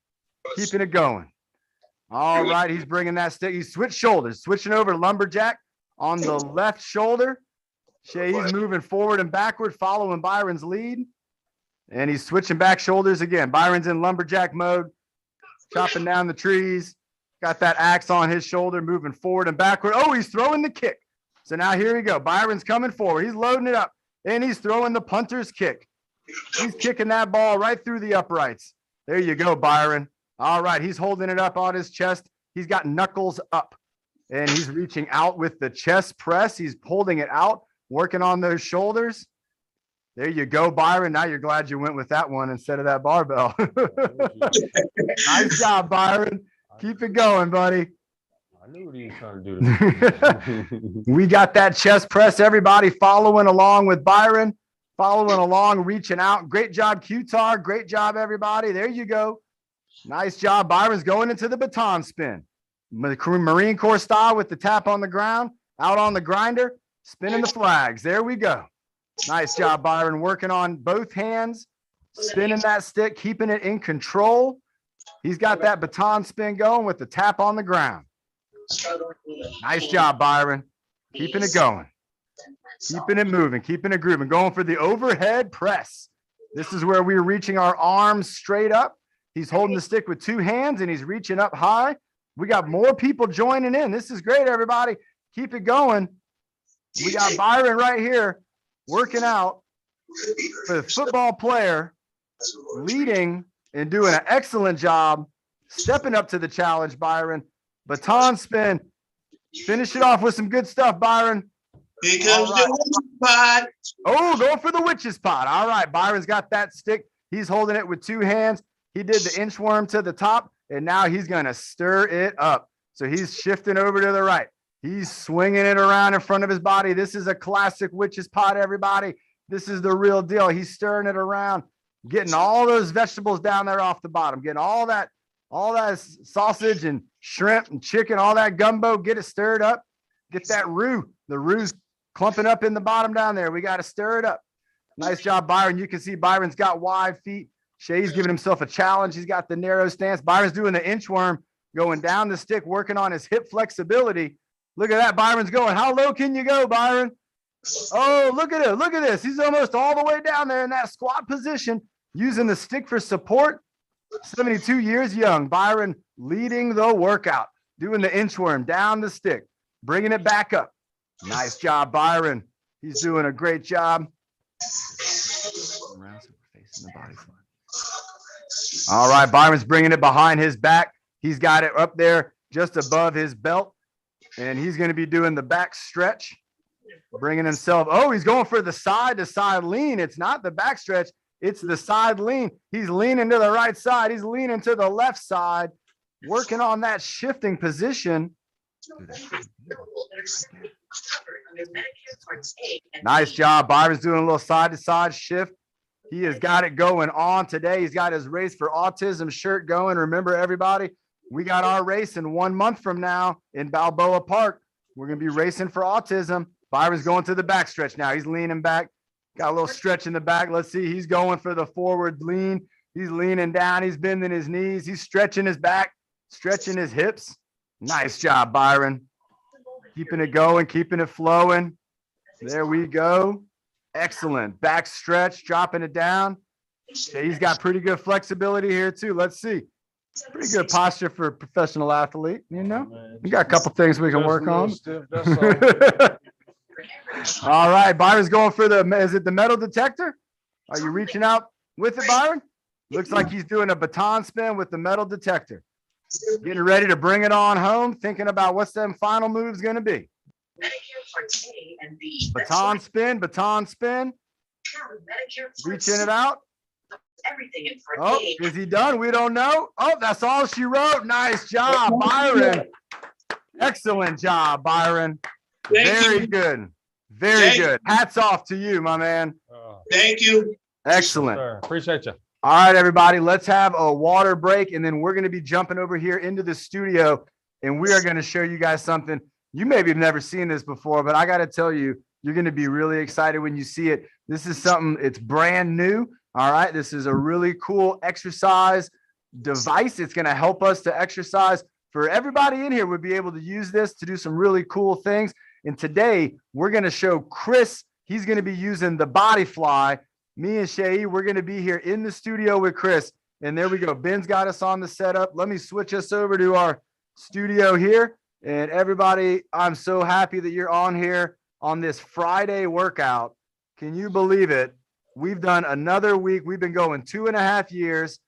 Keeping it going. All right, he's bringing that stick. He's switched shoulders, switching over lumberjack on the left shoulder. He's moving forward and backward, following Byron's lead. And he's switching back shoulders again. Byron's in lumberjack mode, chopping down the trees. Got that axe on his shoulder, moving forward and backward. Oh, he's throwing the kick. So now here we go. Byron's coming forward. He's loading it up, and he's throwing the punter's kick. He's kicking that ball right through the uprights. There you go, Byron. All right, he's holding it up on his chest. He's got knuckles up, and he's reaching out with the chest press. He's holding it out, working on those shoulders. There you go, Byron. Now you're glad you went with that one instead of that barbell. Nice job, Byron. Keep it going, buddy. I knew what he was trying to do. We got that chest press. Everybody following along with Byron, following along, reaching out. Great job, Q-Tar. Great job, everybody. There you go. Nice job. Byron's going into the baton spin. Marine Corps style with the tap on the ground, out on the grinder, spinning the flags. There we go. Nice job, Byron. Working on both hands, spinning that stick, keeping it in control. He's got that baton spin going with the tap on the ground. Nice job, Byron. Keeping it going. Keeping it moving, keeping it grooving. Going for the overhead press. This is where we're reaching our arms straight up. He's holding the stick with two hands, and he's reaching up high. We got more people joining in. This is great, everybody. Keep it going. We got Byron right here working out for the football player, leading and doing an excellent job, stepping up to the challenge, Byron. Baton spin. Finish it off with some good stuff, Byron. Here comes the witch's pot. Oh, going for the witch's pot. All right, Byron's got that stick. He's holding it with two hands. He did the inchworm to the top, and now he's going to stir it up. So he's shifting over to the right. He's swinging it around in front of his body. This is a classic witch's pot, everybody. This is the real deal. He's stirring it around, getting all those vegetables down there off the bottom, getting all that sausage and shrimp and chicken, all that gumbo, get it stirred up. Get that roux. The roux's clumping up in the bottom down there. We got to stir it up. Nice job, Byron. You can see Byron's got wide feet. Shay's giving himself a challenge. He's got the narrow stance. Byron's doing the inchworm, going down the stick, working on his hip flexibility. Look at that. Byron's going. How low can you go, Byron? Oh, look at it. Look at this. He's almost all the way down there in that squat position, using the stick for support. 72 years young. Byron leading the workout, doing the inchworm down the stick, bringing it back up. Nice job, Byron. He's doing a great job. All right, Byron's bringing it behind his back. He's got it up there just above his belt, and he's going to be doing the back stretch, bringing himself. Oh, he's going for the side-to-side lean. It's not the back stretch. It's the side lean. He's leaning to the right side. He's leaning to the left side, working on that shifting position. Nice job. Byron's doing a little side-to-side shift. He has got it going on today. He's got his Race for Autism shirt going. Remember, everybody, we got our race in 1 month from now in Balboa Park. We're going to be racing for autism. Byron's going to the back stretch now. He's leaning back. Got a little stretch in the back. Let's see. He's going for the forward lean. He's leaning down. He's bending his knees. He's stretching his back, stretching his hips. Nice job, Byron. Keeping it going, keeping it flowing. There we go. Excellent. Back stretch, dropping it down. He's got pretty good flexibility here, too. Let's see. Pretty good posture for a professional athlete, you know? We got a couple things we can work on. All right, Byron's going for is it the metal detector? Are you reaching out with it, Byron? Looks like he's doing a baton spin with the metal detector. Getting ready to bring it on home, thinking about what's them final moves going to be. Baton spin, baton spin. Reaching it out. Oh, is he done? We don't know. Oh, that's all she wrote. Nice job, Byron. Excellent job, Byron. Very good. Very good. Hats off to you, my man. Thank you. Excellent. Sir, appreciate you. All right, everybody, let's have a water break, and then we're going to be jumping over here into the studio, and we are going to show you guys something. You maybe have never seen this before, but I got to tell you, you're going to be really excited when you see it. This is something, it's brand new. All right. This is a really cool exercise device. It's going to help us to exercise. For everybody in here would be able to use this to do some really cool things. And today we're going to show Chris. He's going to be using the body fly. Me and Seyi, we're going to be here in the studio with Chris. And there we go. Ben's got us on the setup. Let me switch us over to our studio here. And everybody, I'm so happy that you're on here on this Friday workout. Can you believe it? We've done another week. We've been going 2.5 years,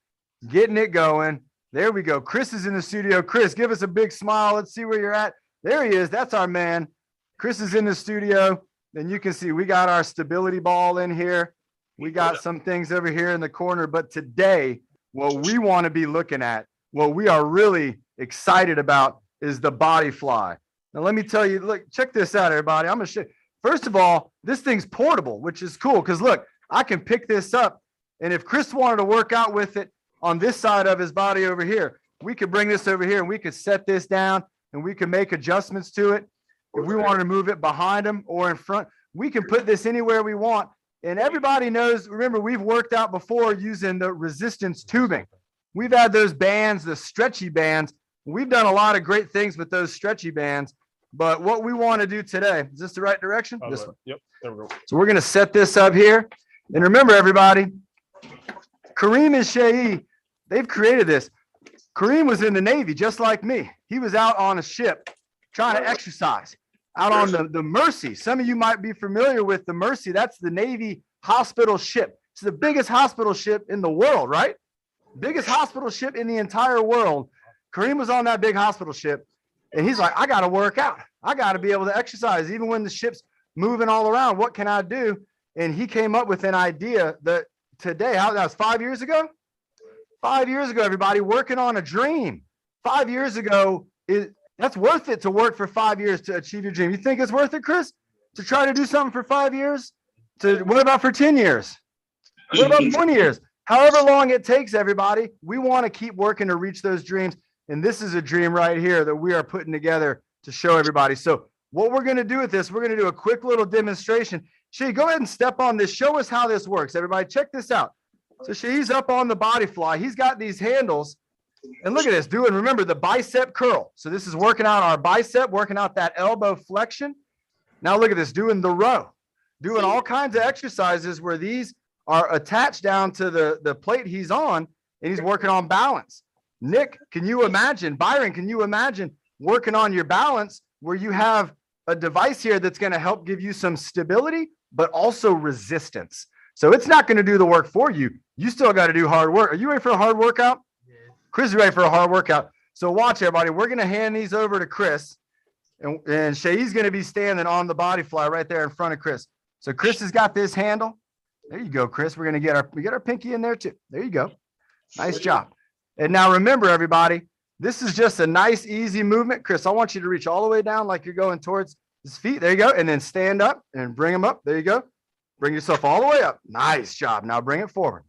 getting it going. There we go. Chris is in the studio. Chris, give us a big smile. Let's see where you're at. There he is. That's our man. Chris is in the studio. And you can see we got our stability ball in here. We got some things over here in the corner. But today, what we want to be looking at, what we are really excited about is the body fly. Now, let me tell you, look, check this out, everybody. I'm going to show you. First of all, this thing's portable, which is cool because look, I can pick this up. And if Chris wanted to work out with it on this side of his body over here, we could bring this over here and we could set this down and we can make adjustments to it. If we wanted to move it behind him or in front, we can put this anywhere we want. And everybody knows, remember, we've worked out before using the resistance tubing. We've had those bands, the stretchy bands. We've done a lot of great things with those stretchy bands. But what we want to do today, is this the right direction? This one. Yep, there we go. So we're going to set this up here. And remember, everybody, Kareem and Seyi, they've created this. Kareem was in the Navy, just like me. He was out on a ship trying to exercise out on the Mercy. Some of you might be familiar with the Mercy. That's the Navy hospital ship. It's the biggest hospital ship in the world, right? Biggest hospital ship in the entire world. Kareem was on that big hospital ship. And he's like, I got to work out. I got to be able to exercise. Even when the ship's moving all around, what can I do? And he came up with an idea that today, that was 5 years ago? 5 years ago, everybody, working on a dream. 5 years ago, that's worth it to work for 5 years to achieve your dream. You think it's worth it, Chris? To try to do something for 5 years? What about for 10 years? What about 20 years? However long it takes, everybody, we want to keep working to reach those dreams. And this is a dream right here that we are putting together to show everybody. So what we're going to do with this, we're going to do a quick little demonstration. Shay, go ahead and step on this. Show us how this works. Everybody, check this out. So Shay's up on the body fly. He's got these handles. And look at this, remember the bicep curl. So this is working out our bicep, working out that elbow flexion. Now look at this, doing the row, doing all kinds of exercises where these are attached down to the plate he's on, and he's working on balance. Nick, can you imagine? Byron, can you imagine working on your balance where you have a device here that's going to help give you some stability, but also resistance? So it's not going to do the work for you. You still got to do hard work. Are you ready for a hard workout? Yeah. Chris is ready for a hard workout. So watch, everybody. We're going to hand these over to Chris. And Shay's going to be standing on the body fly right there in front of Chris. So Chris has got this handle. There you go, Chris. We're going to get our pinky in there too. There you go. Nice job. And now remember, everybody, this is just a nice, easy movement. Chris, I want you to reach all the way down like you're going towards his feet. There you go. And then stand up and bring them up. There you go. Bring yourself all the way up. Nice job. Now bring it forward.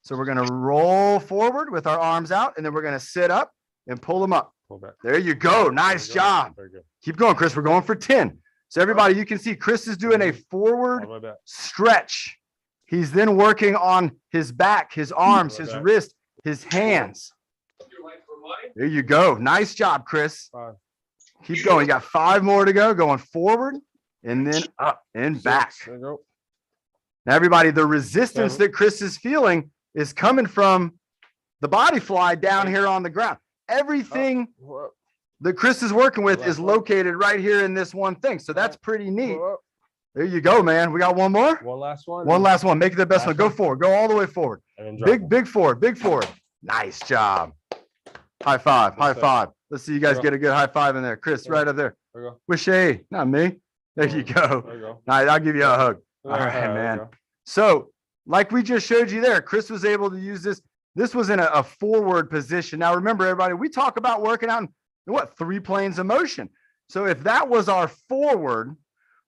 So we're going to roll forward with our arms out, and then we're going to sit up and pull them up. Pull back. There you go. Nice job. Very good. Keep going, Chris. We're going for 10. So everybody, you can see Chris is doing a forward stretch. He's then working on his back, his arms, his wrist, his hands. There you go. Nice job, Chris. Keep going. You got 5 more to go. Going forward and then up and back. There you go. Now, everybody, the resistance that Chris is feeling is coming from the body fly down here on the ground. Everything that Chris is working with is located right here in this one thing. So that's pretty neat. There you go, man. We got one more. One last one. One last one. Make it the best one. Go forward. Go all the way forward. Big forward. Big forward. Nice job. High five. High five. Let's see you guys get a good high five in there. Chris, right up there. There you go. With Shay, not me. There you go. There you go. All right, I'll give you a hug. All right, man. So like we just showed you there, Chris was able to use this. This was in a forward position. Now, remember, everybody, we talk about working out in 3 planes of motion. So if that was our forward,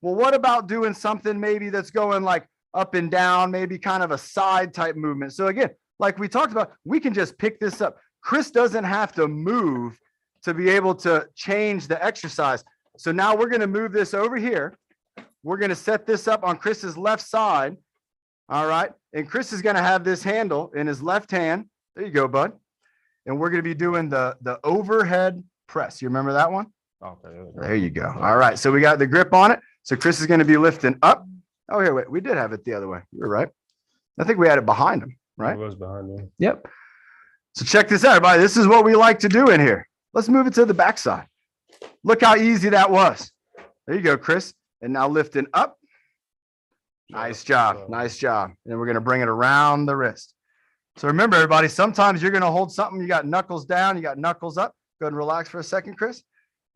well, what about doing something maybe that's going like up and down, maybe kind of a side type movement? So again, like we talked about, we can just pick this up. Chris doesn't have to move to be able to change the exercise. So now we're going to move this over here. We're going to set this up on Chris's left side. All right. And Chris is going to have this handle in his left hand. There you go, bud. And we're going to be doing the overhead press. You remember that one? Okay. There you go. All right. So we got the grip on it. So Chris is going to be lifting up. Oh, here, wait. We did have it the other way. You were right. I think we had it behind him, right? It was behind me. Yep. So check this out, everybody. This is what we like to do in here. Let's move it to the backside. Look how easy that was. There you go, Chris. And now lifting up. Nice job. Nice job. And then we're going to bring it around the wrist. So remember, everybody, sometimes you're going to hold something. You got knuckles down. You got knuckles up. Go ahead and relax for a second, Chris.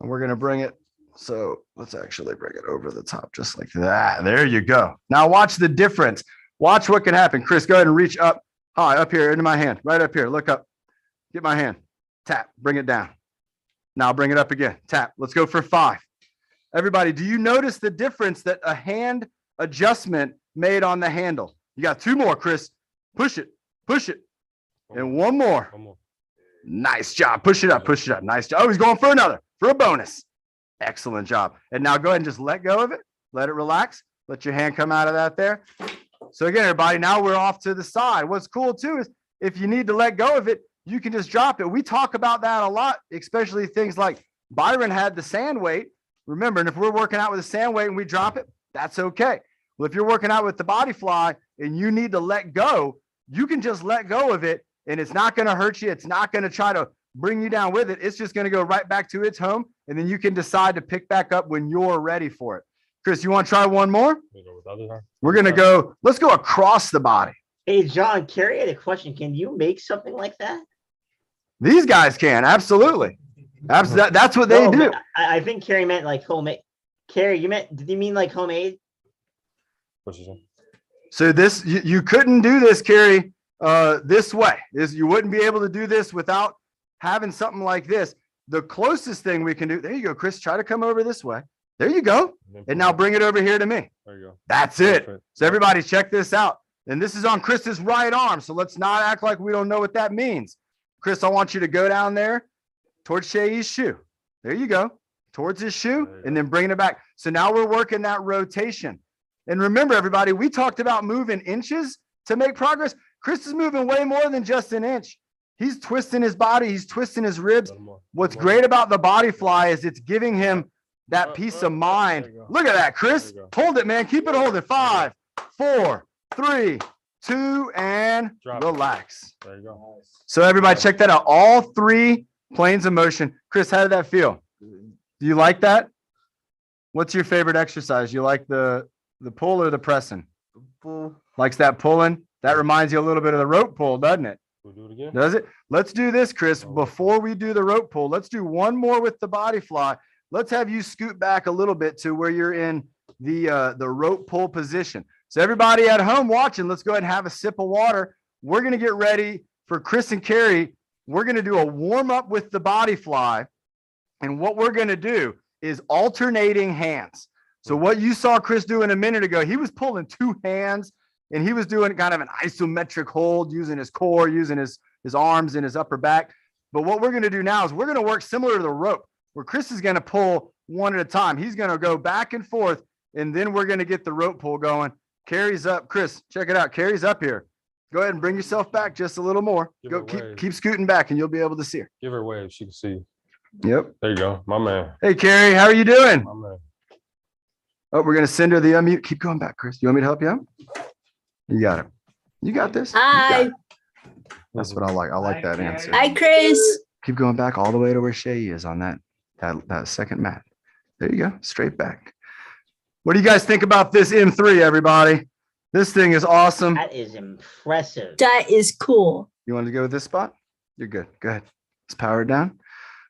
And we're going to bring it. So let's actually bring it over the top just like that. There you go. Now watch the difference. Watch what can happen. Chris, go ahead and reach up high up here into my hand. Right up here. Look up. Get my hand. Tap. Bring it down. Now bring it up again. Tap. Let's go for 5. Everybody, do you notice the difference that a hand adjustment made on the handle? You got 2 more, Chris. Push it. Push it. And one more. Nice job. Push it up. Push it up. Nice job. Oh, he's going for another. For a bonus. Excellent job. And now go ahead and just let go of it. Let it relax. Let your hand come out of that there. So again, everybody, now we're off to the side. What's cool too is if you need to let go of it, you can just drop it. We talk about that a lot, especially things like Byron had the sand weight. Remember, and if we're working out with a sand weight and we drop it, that's okay. Well, if you're working out with the body fly and you need to let go, you can just let go of it and it's not going to hurt you. It's not going to try to bring you down with it. It's just going to go right back to its home. And then you can decide to pick back up when you're ready for it. Chris, you want to try one more? We're going to go, let's go across the body. Hey, John, Carrie had a question. Can you make something like that? These guys can. Absolutely. Absolutely. That's what they do. I think Carrie meant like homemade. Carrie, did you mean like homemade? So this, you couldn't do this, Carrie, this way. You wouldn't be able to do this without having something like this. The closest thing we can do, there you go, Chris, try to come over this way. There you go. And now bring it over here to me. There you go. That's it. So everybody check this out. And this is on Chris's right arm. So let's not act like we don't know what that means. Chris, I want you to go down there towards Seyi's shoe. There you go. Towards his shoe and then bringing it back. So now we're working that rotation. And remember, everybody, we talked about moving inches to make progress. Chris is moving way more than just an inch. He's twisting his body. He's twisting his ribs. What's great about the body fly is it's giving him that peace of mind. Look at that, Chris. Hold it, man. Keep it holding. 5, 4, 3, 2, and relax. There you go. So everybody check that out. All 3 planes of motion. Chris, how did that feel? Do you like that? What's your favorite exercise? You like the pull or the pressing? Pull. Likes that pulling? That reminds you a little bit of the rope pull, doesn't it? We'll do it again. Does it? Let's do this, Chris. Before we do the rope pull, let's do one more with the body fly. Let's have you scoot back a little bit to where you're in the rope pull position. So everybody at home watching, let's go ahead and have a sip of water. We're going to get ready for Chris and Carrie. We're going to do a warm up with the body fly. And what we're going to do is alternating hands. So what you saw Chris doing a minute ago, he was pulling 2 hands and he was doing kind of an isometric hold using his core, using his arms and his upper back. But what we're going to do now is we're going to work similar to the rope, where Chris is going to pull one at a time. He's going to go back and forth, and then we're going to get the rope pull going. Carrie's up. Chris, check it out. Carrie's up here. Go ahead and bring yourself back just a little more. Go keep scooting back, and you'll be able to see her. Give her a wave. She can see. Yep. There you go. My man. Hey, Carrie, how are you doing? My man. Oh, we're going to send her the unmute. Keep going back, Chris. You want me to help you out? You got it. You got this. Hi. That's what I like. I like that answer. Hi, Chris. Keep going back all the way to where Seyi is on that second mat. There you go. Straight back. What do you guys think about this M3, everybody? This thing is awesome. That is impressive. That is cool. You want to go with this spot? You're good. Go ahead. Let's power it down.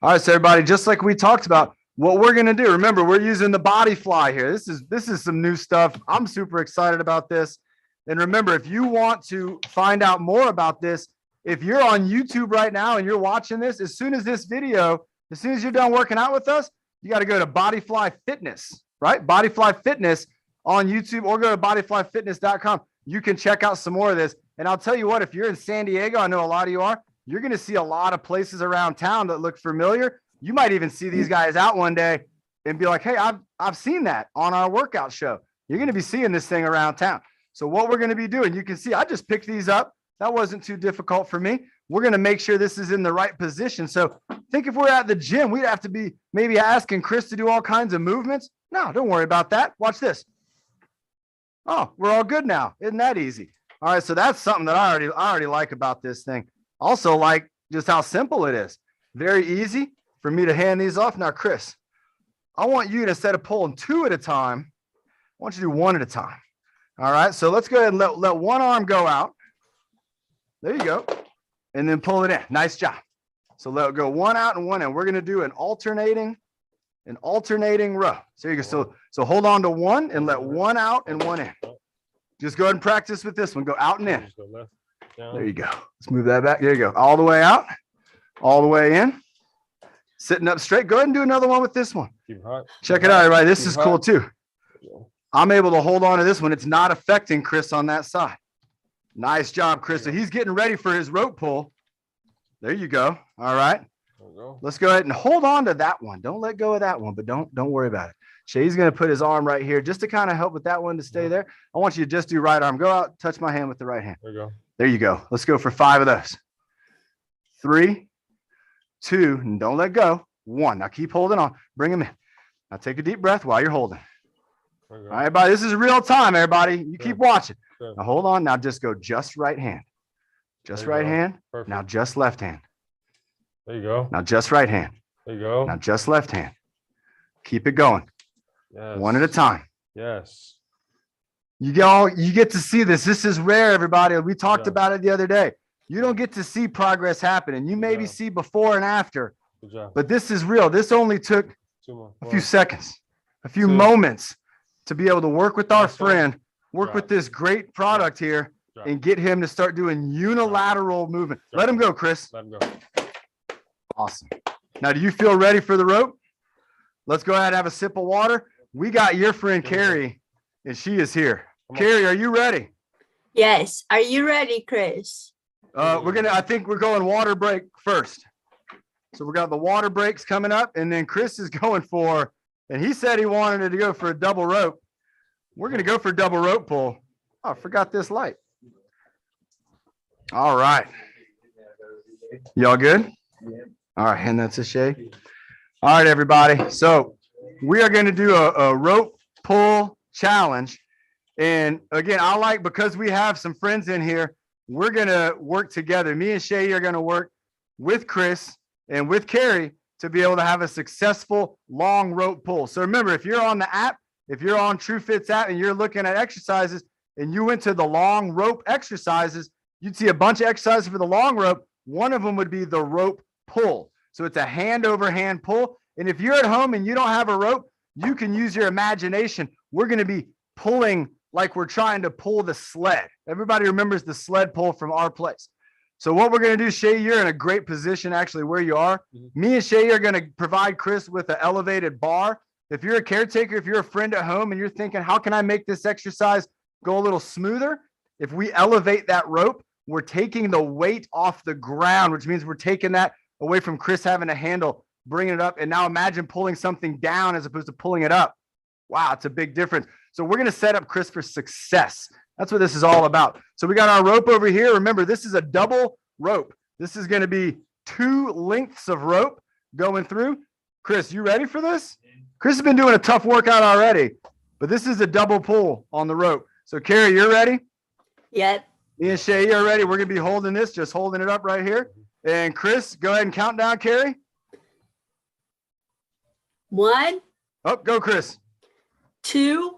All right, so everybody, just like we talked about, what we're going to do, remember, we're using the body fly here. This is some new stuff. I'm super excited about this. And remember, if you want to find out more about this, if you're on YouTube right now and you're watching this, as soon as you're done working out with us, you got to go to Bodyfly Fitness, right? Bodyfly Fitness on YouTube, or go to bodyflyfitness.com. You can check out some more of this. And I'll tell you what, if you're in San Diego, I know a lot of you are, you're going to see a lot of places around town that look familiar. You might even see these guys out one day and be like, hey, I've seen that on our workout show. You're going to be seeing this thing around town. So what we're going to be doing, you can see I just picked these up. That wasn't too difficult for me. We're going to make sure this is in the right position. So think if we're at the gym, we'd have to be maybe asking Chris to do all kinds of movements. No, don't worry about that. Watch this. Oh, we're all good now. Isn't that easy? All right. So that's something that I already like about this thing. Also like just how simple it is. Very easy for me to hand these off. Now, Chris, I want you to, instead of pulling 2 at a time, I want you to do 1 at a time. All right. So let's go ahead and let one arm go out. There you go. And then pull it in. Nice job. So let it go 1 out and 1 in. We're going to do an alternating row. So you go. So hold on to 1 and let 1 out and 1 in. Just go ahead and practice with this one. Go out and in. There you go. Let's move that back. There you go. All the way out, all the way in. Sitting up straight. Go ahead and do another one with this one. Check it out, everybody. This is cool too. I'm able to hold on to this one. It's not affecting Chris on that side. Nice job, Chris. So he's getting ready for his rope pull. There you go. All right. Let's go ahead and hold on to that one. Don't let go of that one, but don't worry about it. Shay's going to put his arm right here just to kind of help with that one to stay there. I want you to just do right arm. Go out, touch my hand with the right hand. There you go. There you go. Let's go for 5 of those. 3, 2, and don't let go. 1. Now keep holding on. Bring them in. Now take a deep breath while you're holding. All right, everybody. This is real time, everybody. You keep watching. Now hold on. Now just go just right hand. Just right hand. Perfect. Now just left hand. There you go. Now just right hand. There you go. Now just left hand. Keep it going. Yes. 1 at a time. Yes. You get to see this. This is rare, everybody. We talked about it the other day. You don't get to see progress happen, and you maybe see before and after. Good job. But this is real. This only took a few seconds, a few 2 moments to be able to work with our friend, work with this great product here, and get him to start doing unilateral movement. Let him go, Chris. Let him go. Awesome. Now, do you feel ready for the rope? Let's go ahead and have a sip of water. We got your friend Carrie, and she is here. Carrie, are you ready? Yes. Are you ready, Chris? I think we're going water break first. So we got the water breaks coming up, and then Chris is going for, and he said he wanted to go for a double rope. We're going to go for a double rope pull. Oh, I forgot this light. All right. Y'all good? All right, and that's a shake. All right, everybody. So we are going to do a rope pull challenge. And again, because we have some friends in here, we're going to work together. Me and Shay are going to work with Chris and with Carrie to be able to have a successful long rope pull. So remember, if you're on the app, if you're on TrueFit's app and you're looking at exercises and you went to the long rope exercises, you'd see a bunch of exercises for the long rope. One of them would be the rope pull. So it's a hand over hand pull. And if you're at home and you don't have a rope, you can use your imagination. We're going to be pulling like we're trying to pull the sled. Everybody remembers the sled pull from our place. So what we're going to do, Shay, you're in a great position actually where you are. Me and Shay are going to provide Chris with an elevated bar. If you're a caretaker, if you're a friend at home and you're thinking, how can I make this exercise go a little smoother? If we elevate that rope, we're taking the weight off the ground, which means we're taking that away from Chris having a handle, bringing it up. And now imagine pulling something down as opposed to pulling it up. Wow, it's a big difference. So we're going to set up Chris for success. That's what this is all about. So we got our rope over here. Remember, this is a double rope. This is going to be 2 lengths of rope going through. Chris, you ready for this? Chris has been doing a tough workout already, but this is a double pull on the rope. So Carrie, you're ready? Yep. Me and Shay, you're ready. We're going to be holding this, just holding it up right here. And Chris, go ahead and count down, Carrie. 1, Oh, go, Chris. 2,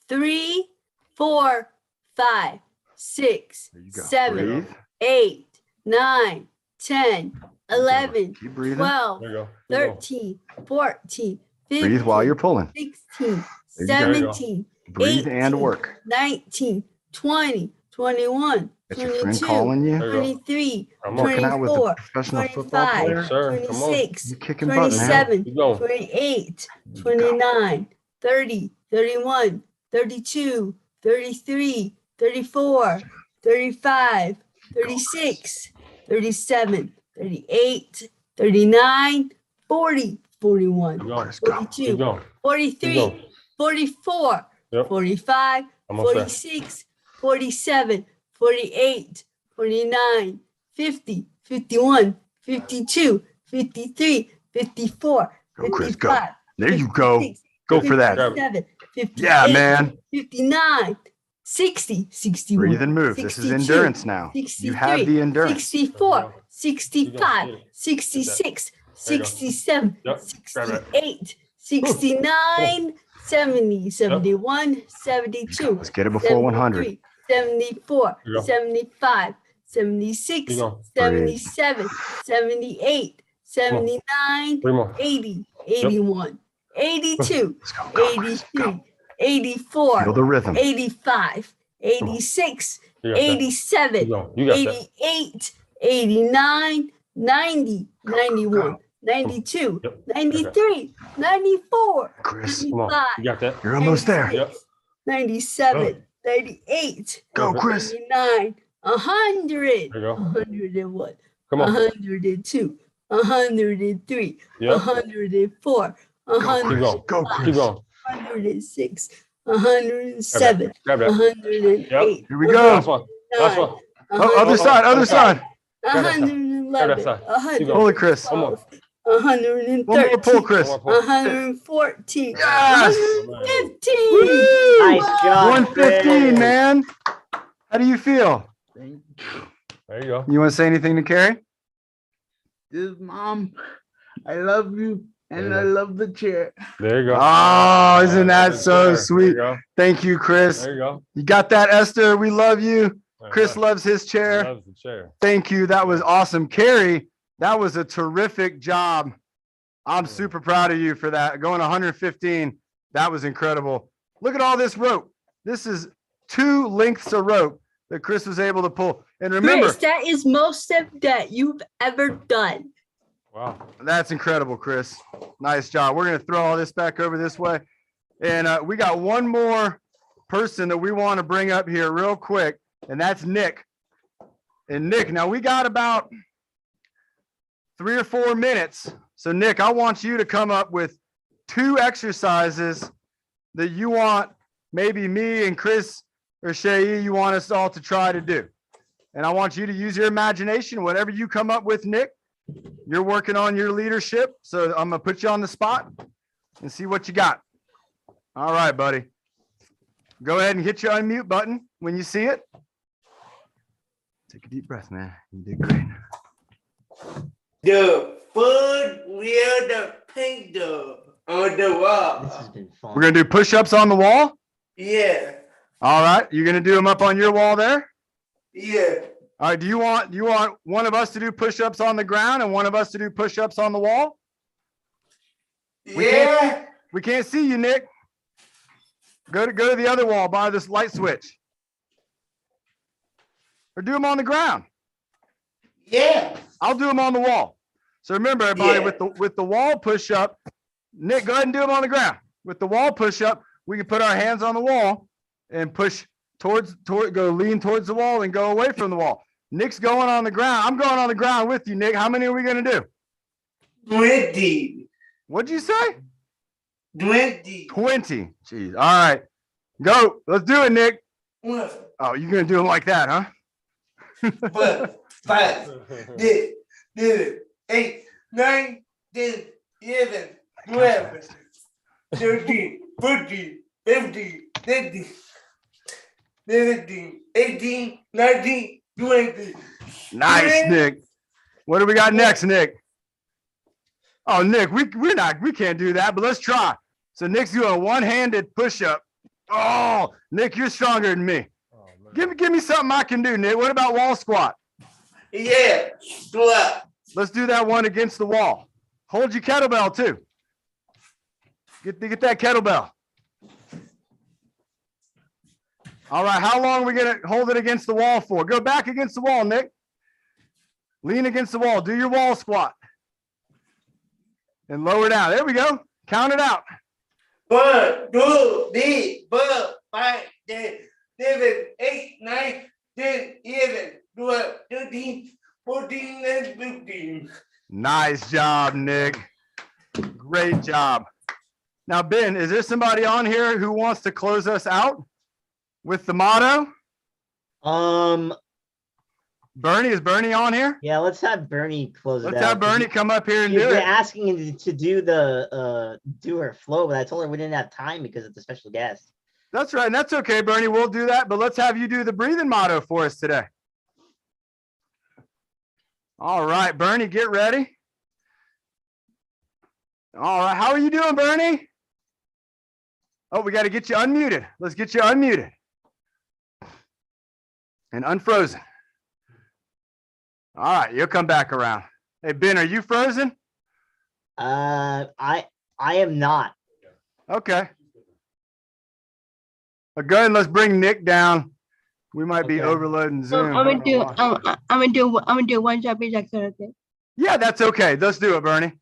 3, 4, 5, 6, There you go. 7, Breathe. 8, 9, 10, 11, Keep breathing. 12, There you go. There you go. 13, 14, 15, Breathe while you're pulling. 16, There you go. 17, Breathe and 18, work. 19, 20, 21, That's your friend 22, calling you. There you go. 23, Come on. Working out with a 24, professional football 25, player. Sir, come on. 26, You kicking butt, man. 27, Keep going. 28, 29, 30, 31, 32, 33, 34, 35, 36, 37, 38, 39, 40, 41, Keep going. Let's go. 42, Keep going. 43, going. 44, Yep. 45, Almost there. 46, 47, 48, 49, 50, 51, 52, 53, 54, Go, Chris, go. 55, There you go. 56, Go for that. 57, 58, Yeah, man. 59, 60, 61. Breathe and move. This is 62, endurance now. You have 63, the endurance. 64, 65, Get it. 66, There you go. 67, Yep. Grab it. 68, 69, 70, 71, 72, Let's get it before 100. 73, 74, There you go. 75, 76, Keep going. 77, 78, 79, 80, 81, 82, Let's go. Go, Chris. 83, Go. 84, Feel the rhythm. 85, 86, You got that. 87, Keep going. You got that. 88, 89, 90, 91, 92, Yep. 93, 94, Chris, Come on. 95, You got that. you're almost there. 96, 97, 98, Go, Chris. 99, 100, There you go. 101, Come on. 102, 103, Yep. 104, Go, 105, Keep going. Go, Keep Chris. going. 106, 107, Grab that. 108, Here we go. Last one. Last one. Oh, other side, other side. 111, Grab that side. Keep 112, going. Pull it, Chris. One more. 113, One more pull, Chris. One more pull. 114, Yes. 115. Nice job. 115, man. How do you feel? Thank There you go. You want to say anything to Carrie? you, Mom. I love you, and Yeah. I love the chair. There you go. Oh, isn't that That's so there. sweet? There you go. Thank you, Chris. There you go. You got that, Esther? We love you. Chris He loves his chair. loves the chair. Thank you. That was awesome. Carrie, that was a terrific job. I'm super proud of you for that. Going 115, that was incredible. Look at all this rope. This is 2 lengths of rope that Chris was able to pull. And remember, Chris, that is most that you've ever done. Wow. that's incredible, Chris. Nice job. We're going to throw all this back over this way. And we got one more person that we want to bring up here real quick, and that's Nick. And Nick, now we got about 3 or 4 minutes. So Nick, I want you to come up with 2 exercises that you want maybe me and Chris or Seyi, you want us all to try to do. And I want you to use your imagination, whatever you come up with, Nick. You're working on your leadership, so I'm gonna put you on the spot and see what you got. All right, buddy. Go ahead and hit your unmute button when you see it. Take a deep breath, man. You did great. The food wheel the painter on the This wall. has been fun. We're gonna do push-ups on the wall. Yeah, All right, you're gonna do them up on your wall there. yeah. All right, do you want one of us to do push-ups on the ground and one of us to do push-ups on the wall? Yeah, We can't see you, Nick. Go to the other wall by this light switch. Or do them on the ground. yeah. I'll do them on the wall. So remember, everybody, Yeah. with the wall push-up, Nick, go ahead and do them on the ground. With the wall push-up, we can put our hands on the wall and push go lean towards the wall and go away from the wall. Nick's going on the ground. I'm going on the ground with you, Nick. How many are we gonna do? 20. What'd you say? 20. 20. Jeez. All right. Go. Let's do it, Nick. 1, Oh, you're gonna do them like that, huh? 4, 5, 6, 7, 8, 9, 10, 11, 12, 13, 14, 15, 16, 17, 18, 19, 20. Nice, Nick. What do we got next, Nick? Oh, Nick, we can't do that, but let's try. So Nick's doing a one-handed push-up. Oh, Nick, you're stronger than me. Oh, man. Give me something I can do, Nick. What about wall squat? Yeah, squat. Let's do that one against the wall. Hold your kettlebell too. Get that kettlebell. All right, how long are we gonna hold it against the wall for? Go back against the wall, Nick. Lean against the wall. Do your wall squat. And lower down. There we go. Count it out. 1, 2, 3, 4, 5, 6, 7, 8, 9, 10, 11, 12, 13, 14, and 15. Nice job, Nick. Great job. Now, Ben, is there somebody on here who wants to close us out with the motto? Bernie, is Bernie on here? Yeah, let's have Bernie close it out. Let's have 'cause Bernie come up here and You've do been it. asking him to do the do her flow, but I told her we didn't have time because it's a special guest. That's right. And that's okay, Bernie. We'll do that. But let's have you do the breathing motto for us today. All right, Bernie, get ready. All right. How are you doing, Bernie? Oh, we got to get you unmuted. Let's get you unmuted and unfrozen. All right. You'll come back around. Hey, Ben, are you frozen? I am not. Okay. Go ahead and let's bring Nick down. We might be Okay. overloading Zoom. I'm I gonna don't know do. why. I'm gonna do one jumping jack. Okay. Yeah, that's okay. Let's do it, Bernie.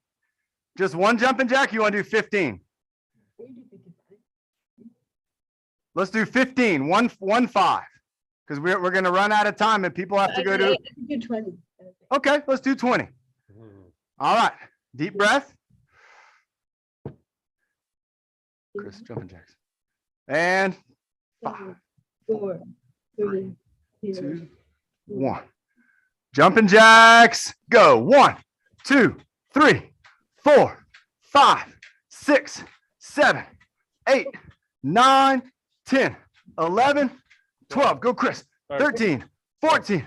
Just one jumping jack. You want to do 15? Let's do 15. 1-5. Because we're going to run out of time and people have to go to. Do 20. Okay, let's do 20. All right. Deep breath. Chris, jumping jacks. And 5, 4, 3, 2, 1. Jumping jacks. Go. 1, 2, 3, 4, 5, 6, 7, 8, 9, 10, 11, 12. Go, Chris. 13, 14,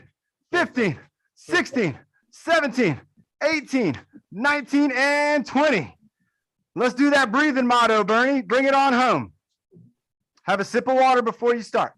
15, 16, 17, 18, 19, and 20. Let's do that breathing motto, Bernie. Bring it on home. Have a sip of water before you start.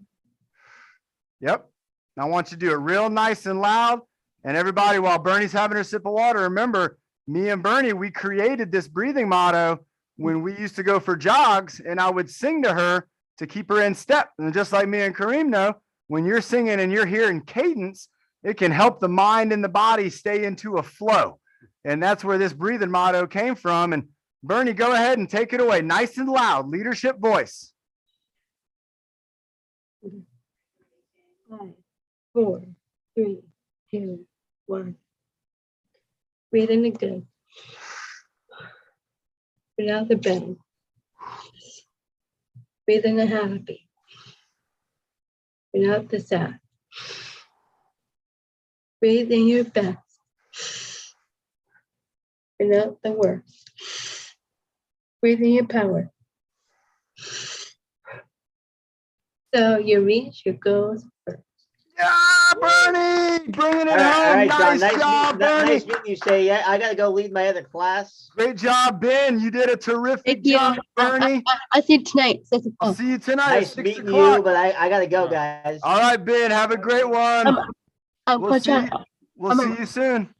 Yep. I want you to do it real nice and loud. And everybody, while Bernie's having her sip of water, remember, me and Bernie, we created this breathing motto when we used to go for jogs, and I would sing to her to keep her in step. And just like me and Kareem know, when you're singing and you're hearing cadence, it can help the mind and the body stay into a flow. And that's where this breathing motto came from. And Bernie, go ahead and take it away. Nice and loud, leadership voice. 5, 4, 3, 2, 1. Breathe in the good. Breathe out the bad. Breathe in the happy. Breathe out the sad. Breathe in your best. Breathe out the worst. Breathe in your power. So you reach your goals first. Yeah, Bernie, bringing it All home. right, John. Nice job, Bernie. Nice meeting you, Shay. Yeah, I gotta go lead my other class. Great job, Ben. You did a terrific Thank you. job, Bernie. I'll see you tonight. I'll see you tonight at Nice 6 meeting o'clock. you, but I gotta go, guys. All right, Ben. Have a great one. We'll Coach, see you soon.